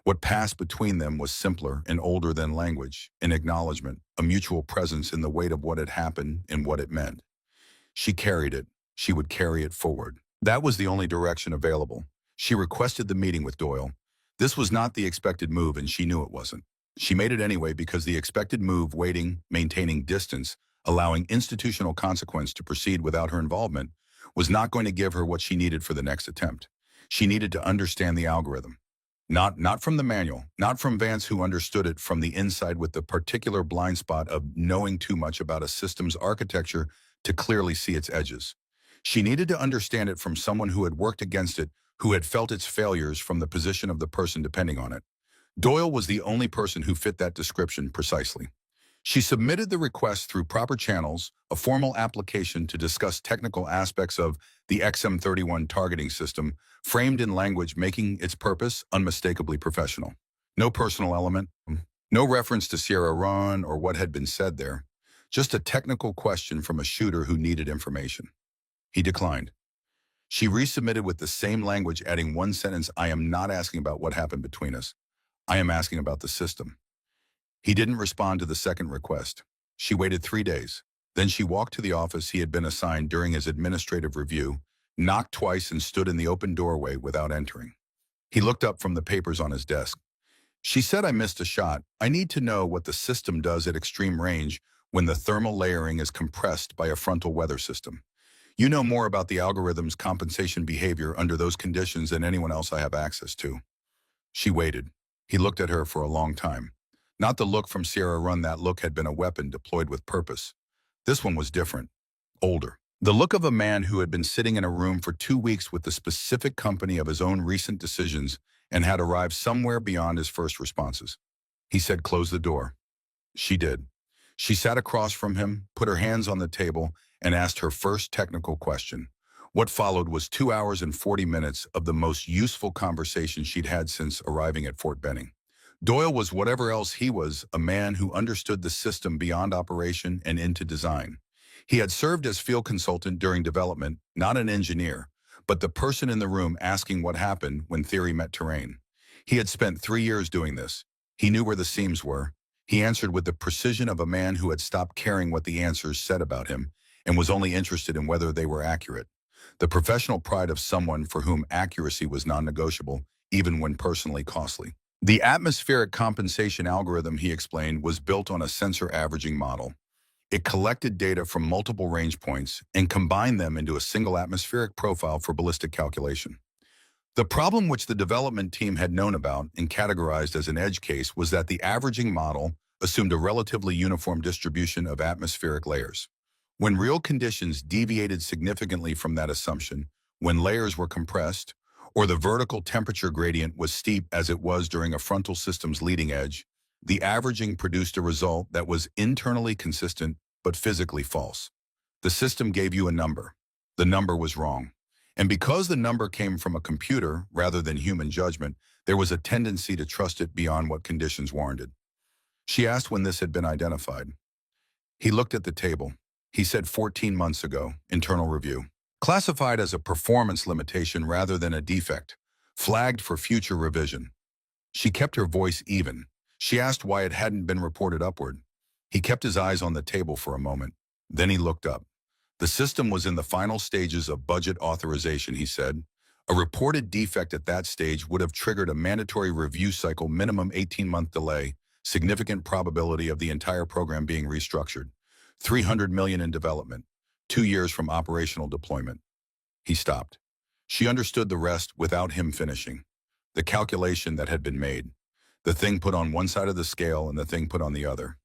What passed between them was simpler and older than language, an acknowledgement, a mutual presence in the weight of what had happened and what it meant. She carried it. She would carry it forward. That was the only direction available. She requested the meeting with Doyle. This was not the expected move, and she knew it wasn't. She made it anyway because the expected move, waiting, maintaining distance, allowing institutional consequence to proceed without her involvement, was not going to give her what she needed for the next attempt. She needed to understand the algorithm. Not from the manual, not from Vance, who understood it from the inside with the particular blind spot of knowing too much about a system's architecture to clearly see its edges. She needed to understand it from someone who had worked against it, who had felt its failures from the position of the person depending on it. Doyle was the only person who fit that description precisely. She submitted the request through proper channels, a formal application to discuss technical aspects of the XM31 targeting system, framed in language making its purpose unmistakably professional. No personal element, no reference to Sierra Run or what had been said there, just a technical question from a shooter who needed information. He declined. She resubmitted with the same language, adding one sentence: I am not asking about what happened between us. I am asking about the system. He didn't respond to the second request. She waited 3 days. Then she walked to the office he had been assigned during his administrative review, knocked twice, and stood in the open doorway without entering. He looked up from the papers on his desk. She said, I missed a shot. I need to know what the system does at extreme range when the thermal layering is compressed by a frontal weather system. You know more about the algorithm's compensation behavior under those conditions than anyone else I have access to. She waited. He looked at her for a long time. Not the look from Sierra Run. That look had been a weapon deployed with purpose. This one was different, older. The look of a man who had been sitting in a room for 2 weeks with the specific company of his own recent decisions and had arrived somewhere beyond his first responses. He said, close the door. She did. She sat across from him, put her hands on the table, and asked her first technical question. What followed was 2 hours and 40 minutes of the most useful conversation she'd had since arriving at Fort Benning. Doyle was whatever else he was, a man who understood the system beyond operation and into design. He had served as field consultant during development, not an engineer, but the person in the room asking what happened when theory met terrain. He had spent 3 years doing this. He knew where the seams were. He answered with the precision of a man who had stopped caring what the answers said about him and was only interested in whether they were accurate. The professional pride of someone for whom accuracy was non-negotiable, even when personally costly. The atmospheric compensation algorithm, he explained, was built on a sensor averaging model. It collected data from multiple range points and combined them into a single atmospheric profile for ballistic calculation. The problem, which the development team had known about and categorized as an edge case, was that the averaging model assumed a relatively uniform distribution of atmospheric layers. When real conditions deviated significantly from that assumption, when layers were compressed, or the vertical temperature gradient was steep as it was during a frontal system's leading edge, the averaging produced a result that was internally consistent but physically false. The system gave you a number. The number was wrong. And because the number came from a computer rather than human judgment, there was a tendency to trust it beyond what conditions warranted. She asked when this had been identified. He looked at the table. He said 14 months ago, internal review. Classified as a performance limitation rather than a defect, flagged for future revision. She kept her voice even. She asked why it hadn't been reported upward. He kept his eyes on the table for a moment. Then he looked up. The system was in the final stages of budget authorization, he said. A reported defect at that stage would have triggered a mandatory review cycle, minimum 18-month delay, significant probability of the entire program being restructured. $300 million in development, 2 years from operational deployment. He stopped. She understood the rest without him finishing. The calculation that had been made. The thing put on one side of the scale and the thing put on the other.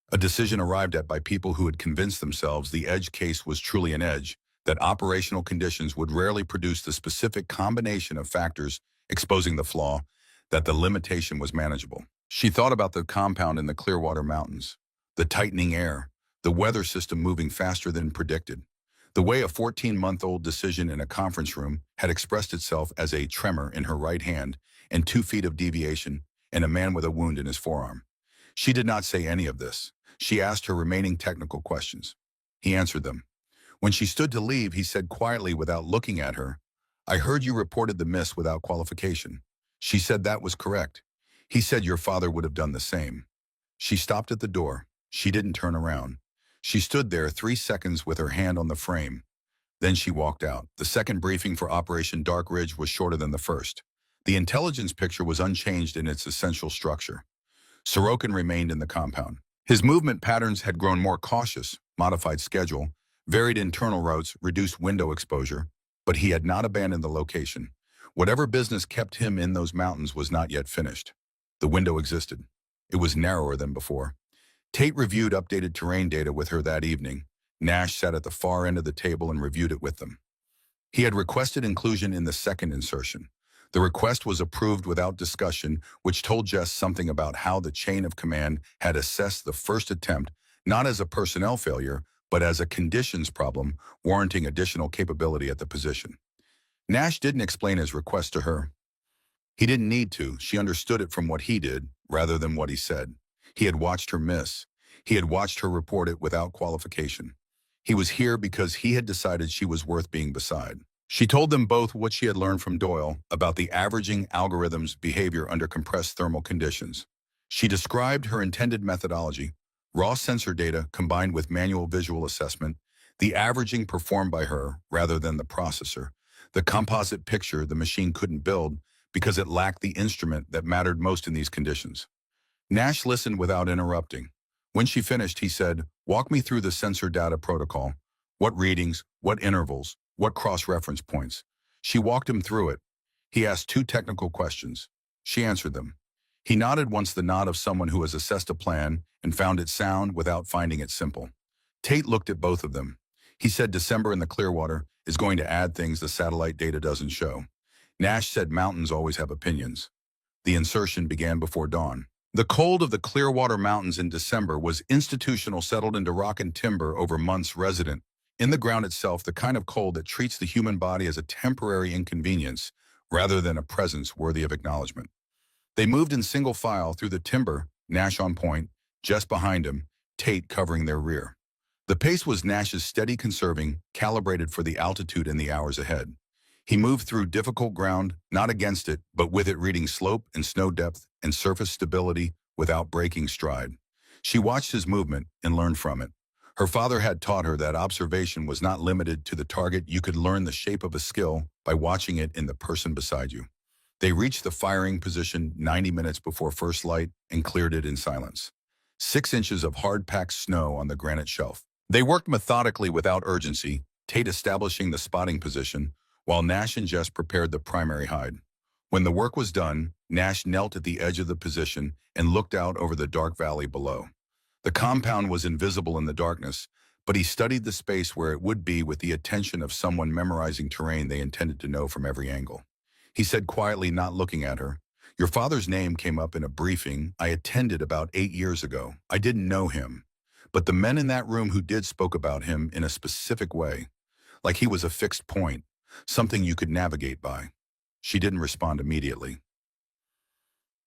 A decision arrived at by people who had convinced themselves the edge case was truly an edge, that operational conditions would rarely produce the specific combination of factors exposing the flaw, that the limitation was manageable. She thought about the compound in the Clearwater Mountains, the tightening air, the weather system moving faster than predicted, the way a 14-month-old decision in a conference room had expressed itself as a tremor in her right hand and 2 feet of deviation and a man with a wound in his forearm. She did not say any of this. She asked her remaining technical questions. He answered them. When she stood to leave, he said quietly without looking at her, "I heard you reported the miss without qualification." She said that was correct. He said your father would have done the same. She stopped at the door. She didn't turn around. She stood there 3 seconds with her hand on the frame. Then she walked out. The second briefing for Operation Dark Ridge was shorter than the first. The intelligence picture was unchanged in its essential structure. Sorokin remained in the compound. His movement patterns had grown more cautious, modified schedule, varied internal routes, reduced window exposure, but he had not abandoned the location. Whatever business kept him in those mountains was not yet finished. The window existed. It was narrower than before. Tate reviewed updated terrain data with her that evening. Nash sat at the far end of the table and reviewed it with them. He had requested inclusion in the second insertion. The request was approved without discussion, which told Jess something about how the chain of command had assessed the first attempt, not as a personnel failure, but as a conditions problem, warranting additional capability at the position. Nash didn't explain his request to her. He didn't need to. She understood it from what he did, rather than what he said. He had watched her miss. He had watched her report it without qualification. He was here because he had decided she was worth being beside. She told them both what she had learned from Doyle about the averaging algorithm's behavior under compressed thermal conditions. She described her intended methodology, raw sensor data combined with manual visual assessment, the averaging performed by her rather than the processor, the composite picture the machine couldn't build because it lacked the instrument that mattered most in these conditions. Nash listened without interrupting. When she finished, he said, "Walk me through the sensor data protocol. What readings, what intervals, what cross-reference points?" She walked him through it. He asked 2 technical questions. She answered them. He nodded once, the nod of someone who has assessed a plan and found it sound without finding it simple. Tate looked at both of them. He said December in the Clearwater is going to add things the satellite data doesn't show. Nash said mountains always have opinions. The insertion began before dawn. The cold of the Clearwater Mountains in December was institutional, settled into rock and timber over months, resident in the ground itself, the kind of cold that treats the human body as a temporary inconvenience rather than a presence worthy of acknowledgement. They moved in single file through the timber, Nash on point, just behind him, Tate covering their rear. The pace was Nash's steady conserving, calibrated for the altitude and the hours ahead. He moved through difficult ground, not against it, but with it reading slope and snow depth and surface stability without breaking stride. She watched his movement and learned from it. Her father had taught her that observation was not limited to the target. You could learn the shape of a skill by watching it in the person beside you. They reached the firing position 90 minutes before first light and cleared it in silence. 6 inches of hard-packed snow on the granite shelf. They worked methodically without urgency, Tate establishing the spotting position, while Nash and Jess prepared the primary hide. When the work was done, Nash knelt at the edge of the position and looked out over the dark valley below. The compound was invisible in the darkness, but he studied the space where it would be with the attention of someone memorizing terrain they intended to know from every angle. He said quietly, not looking at her, "Your father's name came up in a briefing I attended about 8 years ago. I didn't know him. But the men in that room who did spoke about him in a specific way, like he was a fixed point, something you could navigate by." She didn't respond immediately.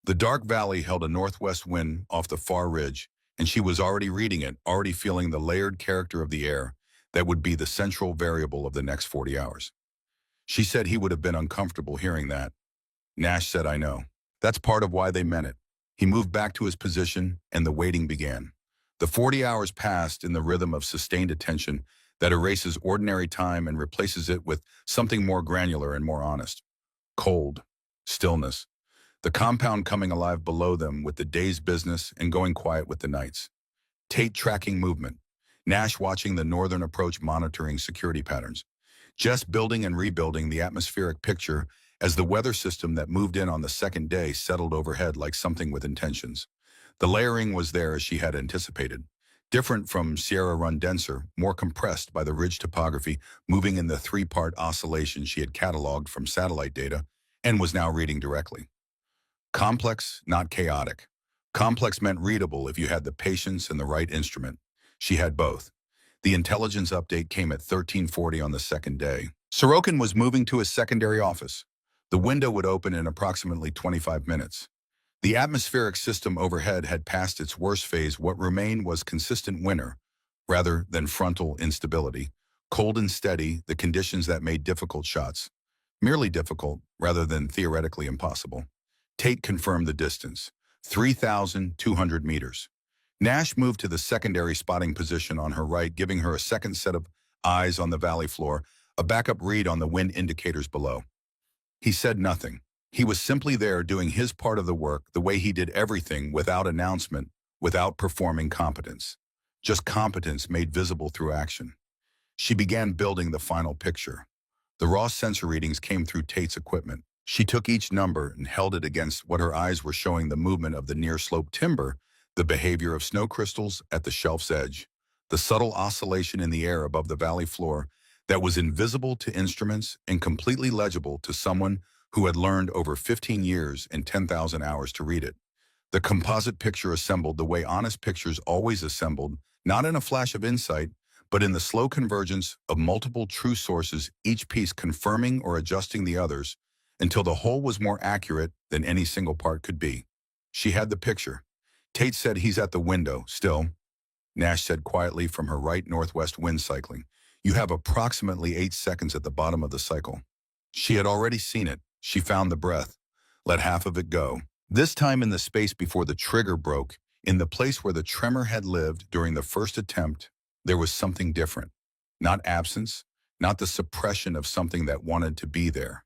The dark valley held a northwest wind off the far ridge, and she was already reading it, already feeling the layered character of the air that would be the central variable of the next 40 hours. She said he would have been uncomfortable hearing that. Nash said, "I know. That's part of why they meant it." He moved back to his position, and the waiting began. The 40 hours passed in the rhythm of sustained attention that erases ordinary time and replaces it with something more granular and more honest. Cold, stillness, the compound coming alive below them with the day's business and going quiet with the night's. Tate tracking movement, Nash watching the northern approach, monitoring security patterns. Jess building and rebuilding the atmospheric picture as the weather system that moved in on the second day settled overhead like something with intentions. The layering was there as she had anticipated. Different from Sierra Run, denser, more compressed by the ridge topography, moving in the three-part oscillation she had cataloged from satellite data and was now reading directly. Complex, not chaotic. Complex meant readable if you had the patience and the right instrument. She had both. The intelligence update came at 13:40 on the second day. Sorokin was moving to his secondary office. The window would open in approximately 25 minutes. The atmospheric system overhead had passed its worst phase. What remained was consistent winter, rather than frontal instability. Cold and steady, the conditions that made difficult shots. Merely difficult, rather than theoretically impossible. Tate confirmed the distance, 3,200 meters. Nash moved to the secondary spotting position on her right, giving her a second set of eyes on the valley floor, a backup read on the wind indicators below. He said nothing. He was simply there doing his part of the work the way he did everything, without announcement, without performing competence. Just competence made visible through action. She began building the final picture. The raw sensor readings came through Tate's equipment. She took each number and held it against what her eyes were showing: the movement of the near-slope timber, the behavior of snow crystals at the shelf's edge, the subtle oscillation in the air above the valley floor that was invisible to instruments and completely legible to someone who had learned over 15 years and 10,000 hours to read it. The composite picture assembled the way honest pictures always assembled, not in a flash of insight, but in the slow convergence of multiple true sources, each piece confirming or adjusting the others, until the whole was more accurate than any single part could be. She had the picture. Tate said, "He's at the window, still." Nash said quietly from her right, northwest wind cycling, "You have approximately 8 seconds at the bottom of the cycle." She had already seen it. She found the breath, let half of it go. This time in the space before the trigger broke, in the place where the tremor had lived during the first attempt, there was something different. Not absence, not the suppression of something that wanted to be there.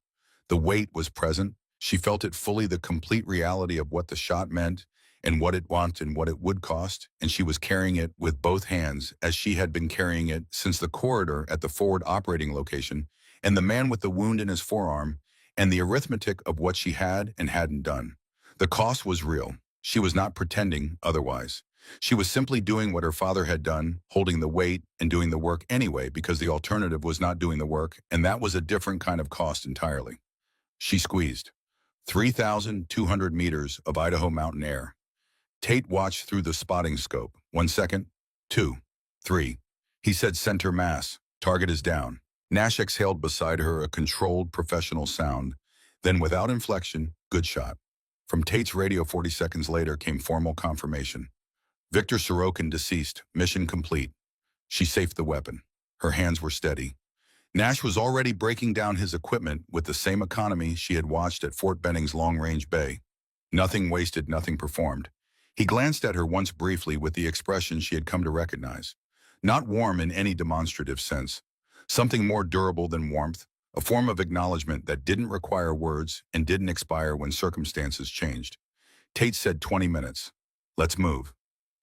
The weight was present. She felt it fully, the complete reality of what the shot meant and what it wanted and what it would cost, and she was carrying it with both hands as she had been carrying it since the corridor at the forward operating location, and the man with the wound in his forearm, and the arithmetic of what she had and hadn't done. The cost was real. She was not pretending otherwise. She was simply doing what her father had done, holding the weight and doing the work anyway, because the alternative was not doing the work, and that was a different kind of cost entirely. She squeezed. 3,200 meters of Idaho mountain air. Tate watched through the spotting scope. 1 second, 2, 3. He said, "Center mass. Target is down." Nash exhaled beside her, a controlled professional sound. Then without inflection, "Good shot." From Tate's radio 40 seconds later came formal confirmation. Victor Sorokin deceased, mission complete. She safed the weapon. Her hands were steady. Nash was already breaking down his equipment with the same economy she had watched at Fort Benning's long-range bay. Nothing wasted, nothing performed. He glanced at her once briefly with the expression she had come to recognize. Not warm in any demonstrative sense. Something more durable than warmth, a form of acknowledgement that didn't require words and didn't expire when circumstances changed. Tate said 20 minutes. Let's move.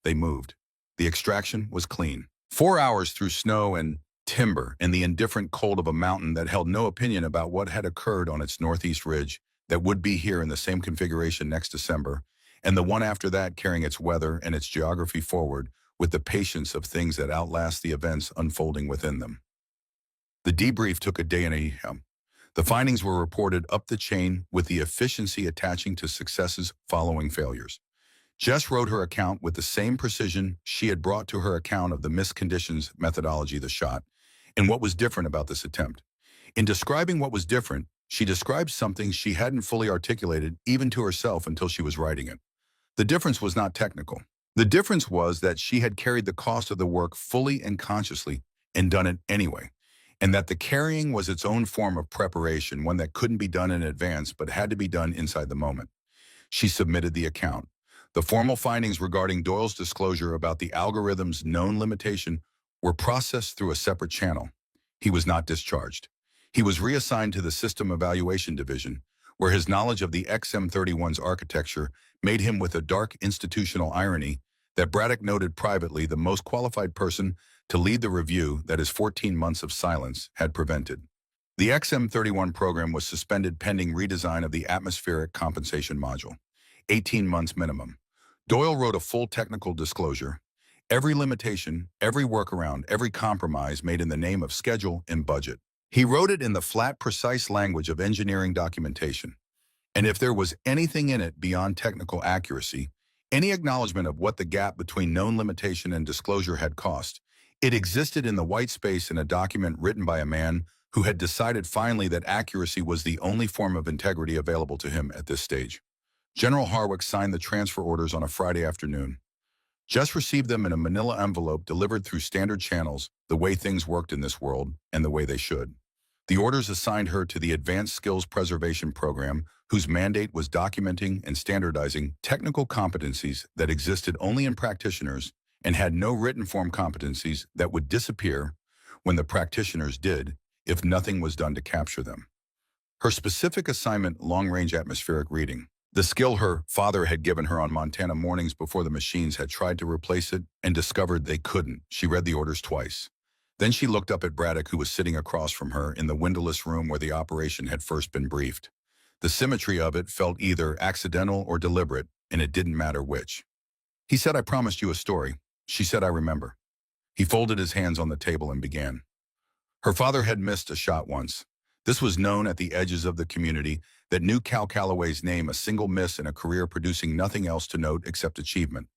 They moved. The extraction was clean. 4 hours through snow and timber in the indifferent cold of a mountain that held no opinion about what had occurred on its northeast ridge, that would be here in the same configuration next December, and the one after that carrying its weather and its geography forward with the patience of things that outlast the events unfolding within them. The debrief took a day and a half. The findings were reported up the chain with the efficiency attaching to successes following failures. Jess wrote her account with the same precision she had brought to her account of the missed conditions methodology, the shot, and what was different about this attempt. In describing what was different, she described something she hadn't fully articulated even to herself until she was writing it. The difference was not technical. The difference was that she had carried the cost of the work fully and consciously and done it anyway, and that the carrying was its own form of preparation, one that couldn't be done in advance but had to be done inside the moment. She submitted the account. The formal findings regarding Doyle's disclosure about the algorithm's known limitation were processed through a separate channel. He was not discharged. He was reassigned to the System Evaluation Division, where his knowledge of the XM31's architecture made him, with a dark institutional irony that Braddock noted privately, the most qualified person to lead the review that his 14 months of silence had prevented. The XM31 program was suspended pending redesign of the atmospheric compensation module. 18 months minimum. Doyle wrote a full technical disclosure. Every limitation, every workaround, every compromise made in the name of schedule and budget. He wrote it in the flat, precise language of engineering documentation. And if there was anything in it beyond technical accuracy, any acknowledgement of what the gap between known limitation and disclosure had cost, it existed in the white space in a document written by a man who had decided finally that accuracy was the only form of integrity available to him at this stage. General Harwick signed the transfer orders on a Friday afternoon. Jess received them in a manila envelope delivered through standard channels, the way things worked in this world and the way they should. The orders assigned her to the Advanced Skills Preservation Program, whose mandate was documenting and standardizing technical competencies that existed only in practitioners and had no written form competencies that would disappear when the practitioners did, if nothing was done to capture them. Her specific assignment, long-range atmospheric reading, the skill her father had given her on Montana mornings before the machines had tried to replace it and discovered they couldn't. She read the orders twice. Then she looked up at Braddock, who was sitting across from her in the windowless room where the operation had first been briefed. The symmetry of it felt either accidental or deliberate, and it didn't matter which. He said, "I promised you a story." She said, "I remember." He folded his hands on the table and began. Her father had missed a shot once. This was known at the edges of the community that knew Cal Calloway's name, a single miss in a career producing nothing else to note except achievement.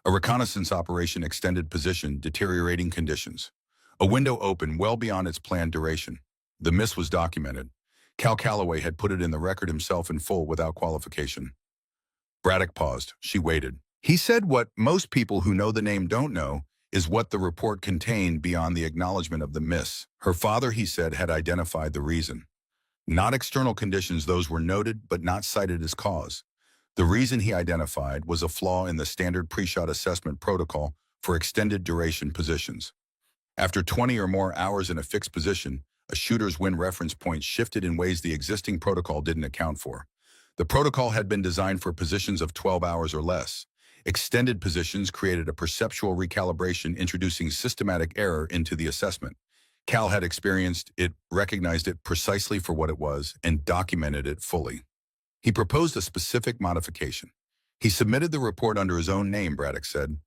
A reconnaissance operation, extended position, deteriorating conditions. A window open well beyond its planned duration. The miss was documented. Cal Calloway had put it in the record himself in full without qualification. Braddock paused. She waited. He said what most people who know the name don't know is what the report contained beyond the acknowledgement of the miss. Her father, he said, had identified the reason. Not external conditions, those were noted but not cited as cause. The reason he identified was a flaw in the standard pre-shot assessment protocol for extended duration positions. After 20 or more hours in a fixed position, a shooter's wind reference point shifted in ways the existing protocol didn't account for. The protocol had been designed for positions of 12 hours or less. Extended positions created a perceptual recalibration, introducing systematic error into the assessment. Cal had experienced it, recognized it precisely for what it was, and documented it fully. He proposed a specific modification. He submitted the report under his own name, Braddock said.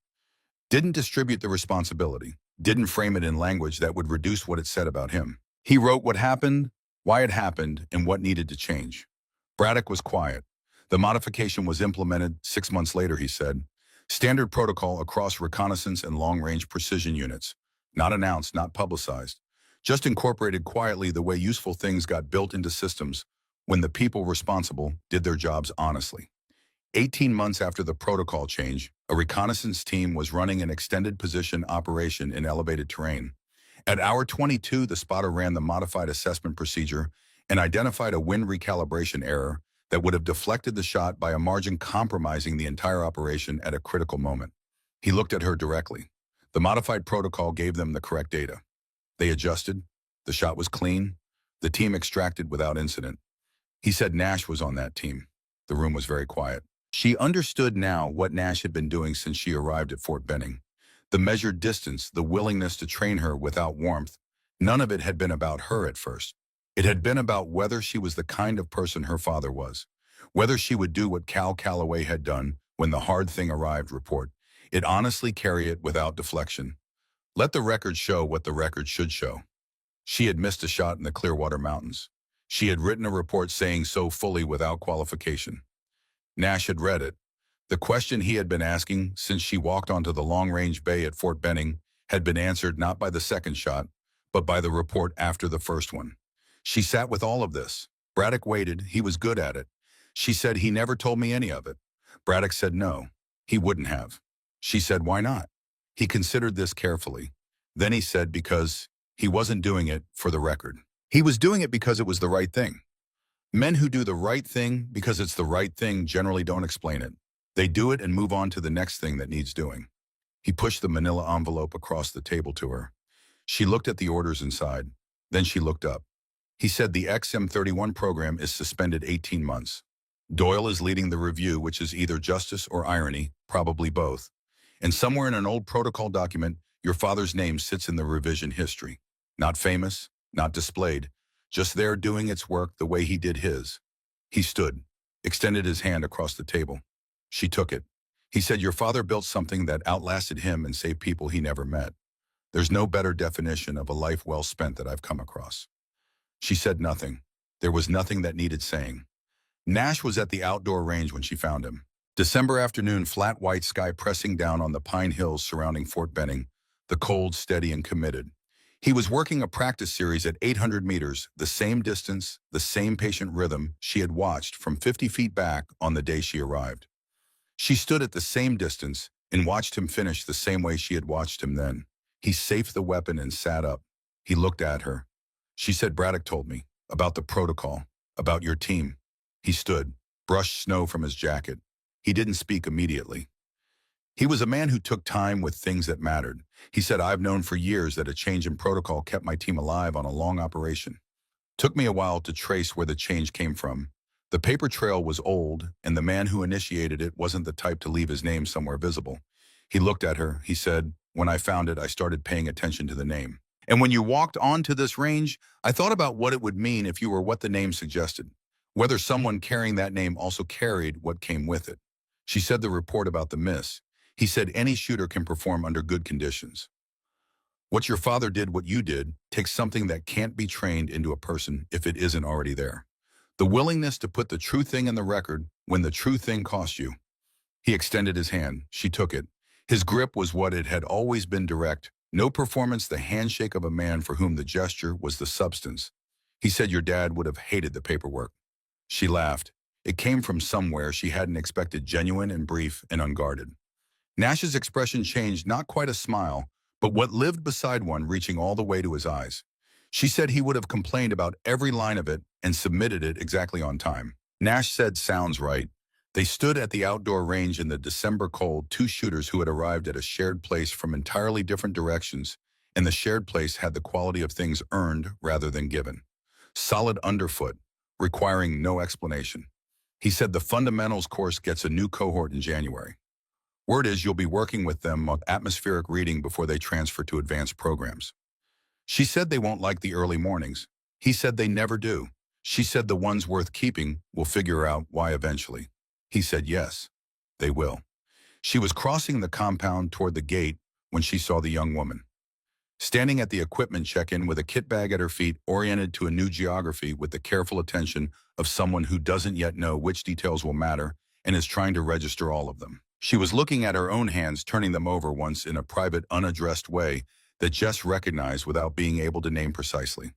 Didn't distribute the responsibility. Didn't frame it in language that would reduce what it said about him. He wrote what happened, why it happened, and what needed to change. Braddock was quiet. The modification was implemented 6 months later, he said. Standard protocol across reconnaissance and long-range precision units. Not announced, not publicized. Just incorporated quietly the way useful things got built into systems when the people responsible did their jobs honestly. 18 months after the protocol change, a reconnaissance team was running an extended position operation in elevated terrain. At hour 22, the spotter ran the modified assessment procedure and identified a wind recalibration error that would have deflected the shot by a margin compromising the entire operation at a critical moment. He looked at her directly. The modified protocol gave them the correct data. They adjusted. The shot was clean. The team extracted without incident. He said Nash was on that team. The room was very quiet. She understood now what Nash had been doing since she arrived at Fort Benning. The measured distance, the willingness to train her without warmth, none of it had been about her at first. It had been about whether she was the kind of person her father was, whether she would do what Cal Calloway had done when the hard thing arrived report. It honestly carry it without deflection. Let the record show what the record should show. She had missed a shot in the Clearwater Mountains. She had written a report saying so fully without qualification. Nash had read it. The question he had been asking since she walked onto the long-range bay at Fort Benning had been answered not by the second shot, but by the report after the first one. She sat with all of this. Braddock waited. He was good at it. She said he never told me any of it. Braddock said no, he wouldn't have. She said, why not? He considered this carefully. Then he said because he wasn't doing it for the record. He was doing it because it was the right thing. Men who do the right thing because it's the right thing generally don't explain it. They do it and move on to the next thing that needs doing. He pushed the manila envelope across the table to her. She looked at the orders inside. Then she looked up. He said the XM31 program is suspended 18 months. Doyle is leading the review, which is either justice or irony, probably both. And somewhere in an old protocol document, your father's name sits in the revision history. Not famous, not displayed, just there doing its work the way he did his. He stood, extended his hand across the table. She took it. He said, your father built something that outlasted him and saved people he never met. There's no better definition of a life well spent that I've come across. She said nothing. There was nothing that needed saying. Nash was at the outdoor range when she found him. December afternoon, flat white sky pressing down on the pine hills surrounding Fort Benning, the cold, steady, and committed. He was working a practice series at 800 meters, the same distance, the same patient rhythm she had watched from 50 feet back on the day she arrived. She stood at the same distance and watched him finish the same way she had watched him then. He safed the weapon and sat up. He looked at her. She said, Braddock told me about the protocol, about your team. He stood, brushed snow from his jacket. He didn't speak immediately. He was a man who took time with things that mattered. He said, I've known for years that a change in protocol kept my team alive on a long operation. Took me a while to trace where the change came from. The paper trail was old, and the man who initiated it wasn't the type to leave his name somewhere visible. He looked at her. He said, when I found it, I started paying attention to the name. And when you walked onto this range, I thought about what it would mean if you were what the name suggested, whether someone carrying that name also carried what came with it. She said the report about the miss. He said any shooter can perform under good conditions. What your father did, what you did, takes something that can't be trained into a person if it isn't already there. The willingness to put the true thing in the record when the true thing cost you. He extended his hand. She took it. His grip was what it had always been, direct. No performance, the handshake of a man for whom the gesture was the substance. He said your dad would have hated the paperwork. She laughed. It came from somewhere she hadn't expected, genuine and brief and unguarded. Nash's expression changed, not quite a smile, but what lived beside one, reaching all the way to his eyes. She said he would have complained about every line of it and submitted it exactly on time. Nash said, sounds right. They stood at the outdoor range in the December cold, two shooters who had arrived at a shared place from entirely different directions, and the shared place had the quality of things earned rather than given. Solid underfoot, requiring no explanation. He said the fundamentals course gets a new cohort in January. Word is you'll be working with them on atmospheric reading before they transfer to advanced programs. She said they won't like the early mornings. He said they never do. She said the ones worth keeping will figure out why eventually. He said yes, they will. She was crossing the compound toward the gate when she saw the young woman. Standing at the equipment check-in with a kit bag at her feet, oriented to a new geography with the careful attention of someone who doesn't yet know which details will matter and is trying to register all of them. She was looking at her own hands, turning them over once in a private, unaddressed way that Jess recognized without being able to name precisely.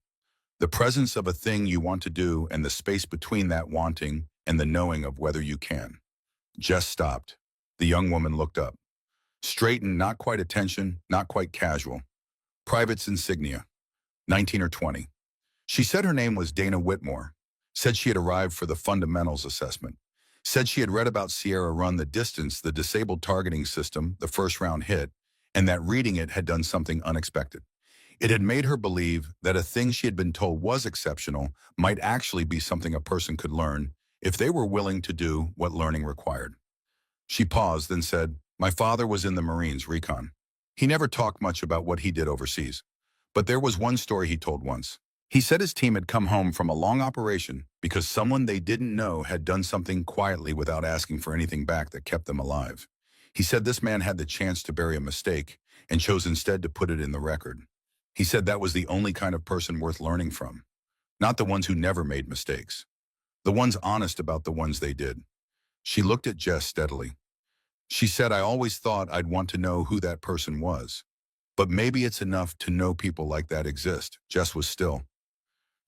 The presence of a thing you want to do and the space between that wanting and the knowing of whether you can. Jess stopped. The young woman looked up. Straightened, not quite attention, not quite casual. Private's insignia, 19 or 20. She said her name was Dana Whitmore. Said she had arrived for the fundamentals assessment. Said she had read about Sierra Run the distance, the disabled targeting system, the first round hit, and that reading it had done something unexpected. It had made her believe that a thing she had been told was exceptional might actually be something a person could learn if they were willing to do what learning required. She paused, then said, "My father was in the Marines, recon. He never talked much about what he did overseas. But there was one story he told once. He said his team had come home from a long operation because someone they didn't know had done something quietly without asking for anything back that kept them alive. He said this man had the chance to bury a mistake and chose instead to put it in the record. He said that was the only kind of person worth learning from. Not the ones who never made mistakes. The ones honest about the ones they did." She looked at Jess steadily. She said, "I always thought I'd want to know who that person was. But maybe it's enough to know people like that exist." Jess was still.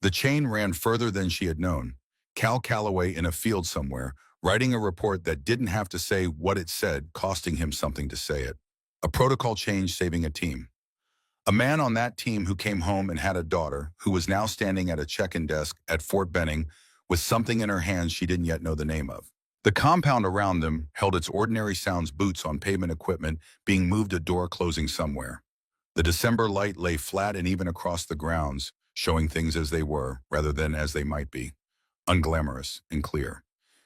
The chain ran further than she had known. Cal Calloway in a field somewhere, writing a report that didn't have to say what it said, costing him something to say it. A protocol change saving a team. A man on that team who came home and had a daughter who was now standing at a check-in desk at Fort Benning with something in her hands she didn't yet know the name of. The compound around them held its ordinary sounds, boots on pavement equipment being moved, a door closing somewhere. The December light lay flat and even across the grounds, showing things as they were rather than as they might be, unglamorous and clear.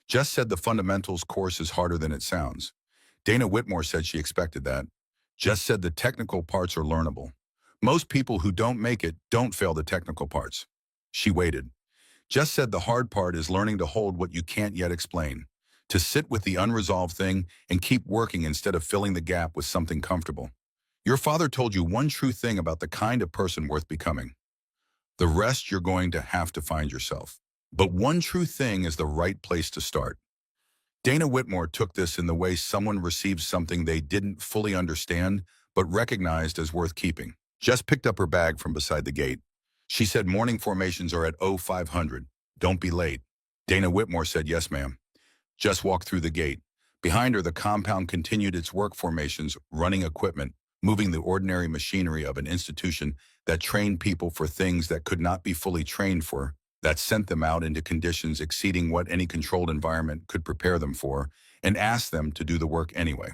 Jess said the fundamentals course is harder than it sounds. Dana Whitmore said she expected that. Jess said the technical parts are learnable. Most people who don't make it don't fail the technical parts. She waited. Jess said the hard part is learning to hold what you can't yet explain, to sit with the unresolved thing and keep working instead of filling the gap with something comfortable. Your father told you one true thing about the kind of person worth becoming. The rest you're going to have to find yourself. But one true thing is the right place to start. Dana Whitmore took this in the way someone receives something they didn't fully understand, but recognized as worth keeping. Jess picked up her bag from beside the gate. She said morning formations are at 0500. Don't be late. Dana Whitmore said, "Yes, ma'am." Jess walked through the gate. Behind her, the compound continued its work formations, running equipment, moving the ordinary machinery of an institution that trained people for things that could not be fully trained for, that sent them out into conditions exceeding what any controlled environment could prepare them for, and asked them to do the work anyway.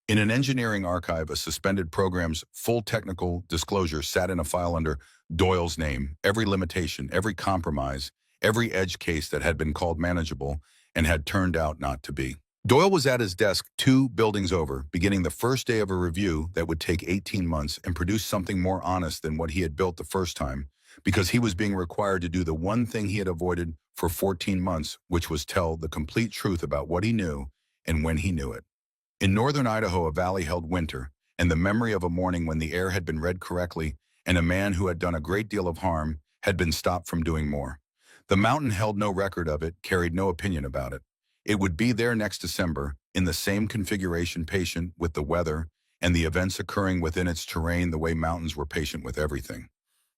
In an engineering archive, a suspended program's full technical disclosure sat in a file under Doyle's name, every limitation, every compromise, every edge case that had been called manageable and had turned out not to be. Doyle was at his desk 2 buildings over, beginning the first day of a review that would take 18 months and produce something more honest than what he had built the first time, because he was being required to do the one thing he had avoided for 14 months, which was tell the complete truth about what he knew and when he knew it. In northern Idaho, a valley held winter, and the memory of a morning when the air had been read correctly and a man who had done a great deal of harm had been stopped from doing more. The mountain held no record of it, carried no opinion about it. It would be there next December, in the same configuration, patient with the weather and the events occurring within its terrain the way mountains were patient with everything.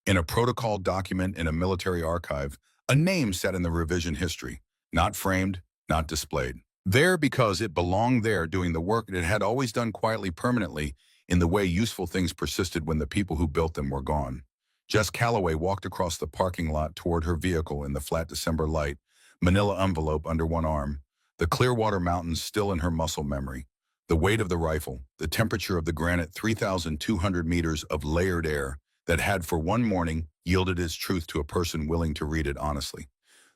In a protocol document in a military archive, a name sat in the revision history, not framed, not displayed. There because it belonged there, doing the work it had always done quietly, permanently, in the way useful things persisted when the people who built them were gone. Jess Calloway walked across the parking lot toward her vehicle in the flat December light, manila envelope under one arm, the Clearwater Mountains still in her muscle memory, the weight of the rifle, the temperature of the granite 3,200 meters of layered air that had for one morning yielded its truth to a person willing to read it honestly.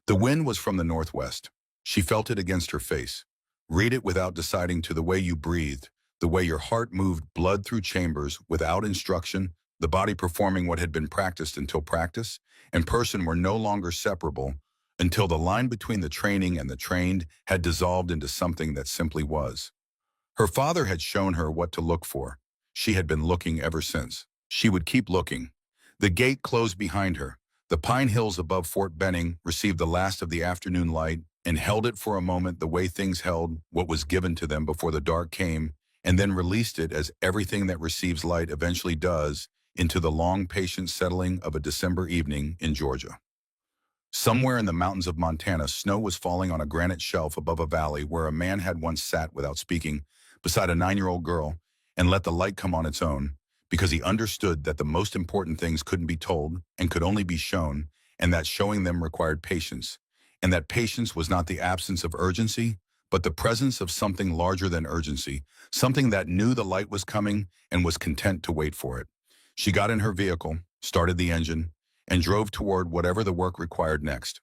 The wind was from the northwest. She felt it against her face. Read it without deciding, to the way you breathed, the way your heart moved blood through chambers without instruction, the body performing what had been practiced until practice and person were no longer separable, until the line between the training and the trained had dissolved into something that simply was. Her father had shown her what to look for. She had been looking ever since. She would keep looking. The gate closed behind her. The pine hills above Fort Benning received the last of the afternoon light and held it for a moment the way things held what was given to them before the dark came, and then released it as everything that receives light eventually does into the long, patient settling of a December evening in Georgia. Somewhere in the mountains of Montana, snow was falling on a granite shelf above a valley where a man had once sat without speaking beside a 9-year-old girl and let the light come on its own because he understood that the most important things couldn't be told and could only be shown, and that showing them required patience, and that patience was not the absence of urgency, but the presence of something larger than urgency, something that knew the light was coming and was content to wait for it. She got in her vehicle, started the engine, and drove toward whatever the work required next.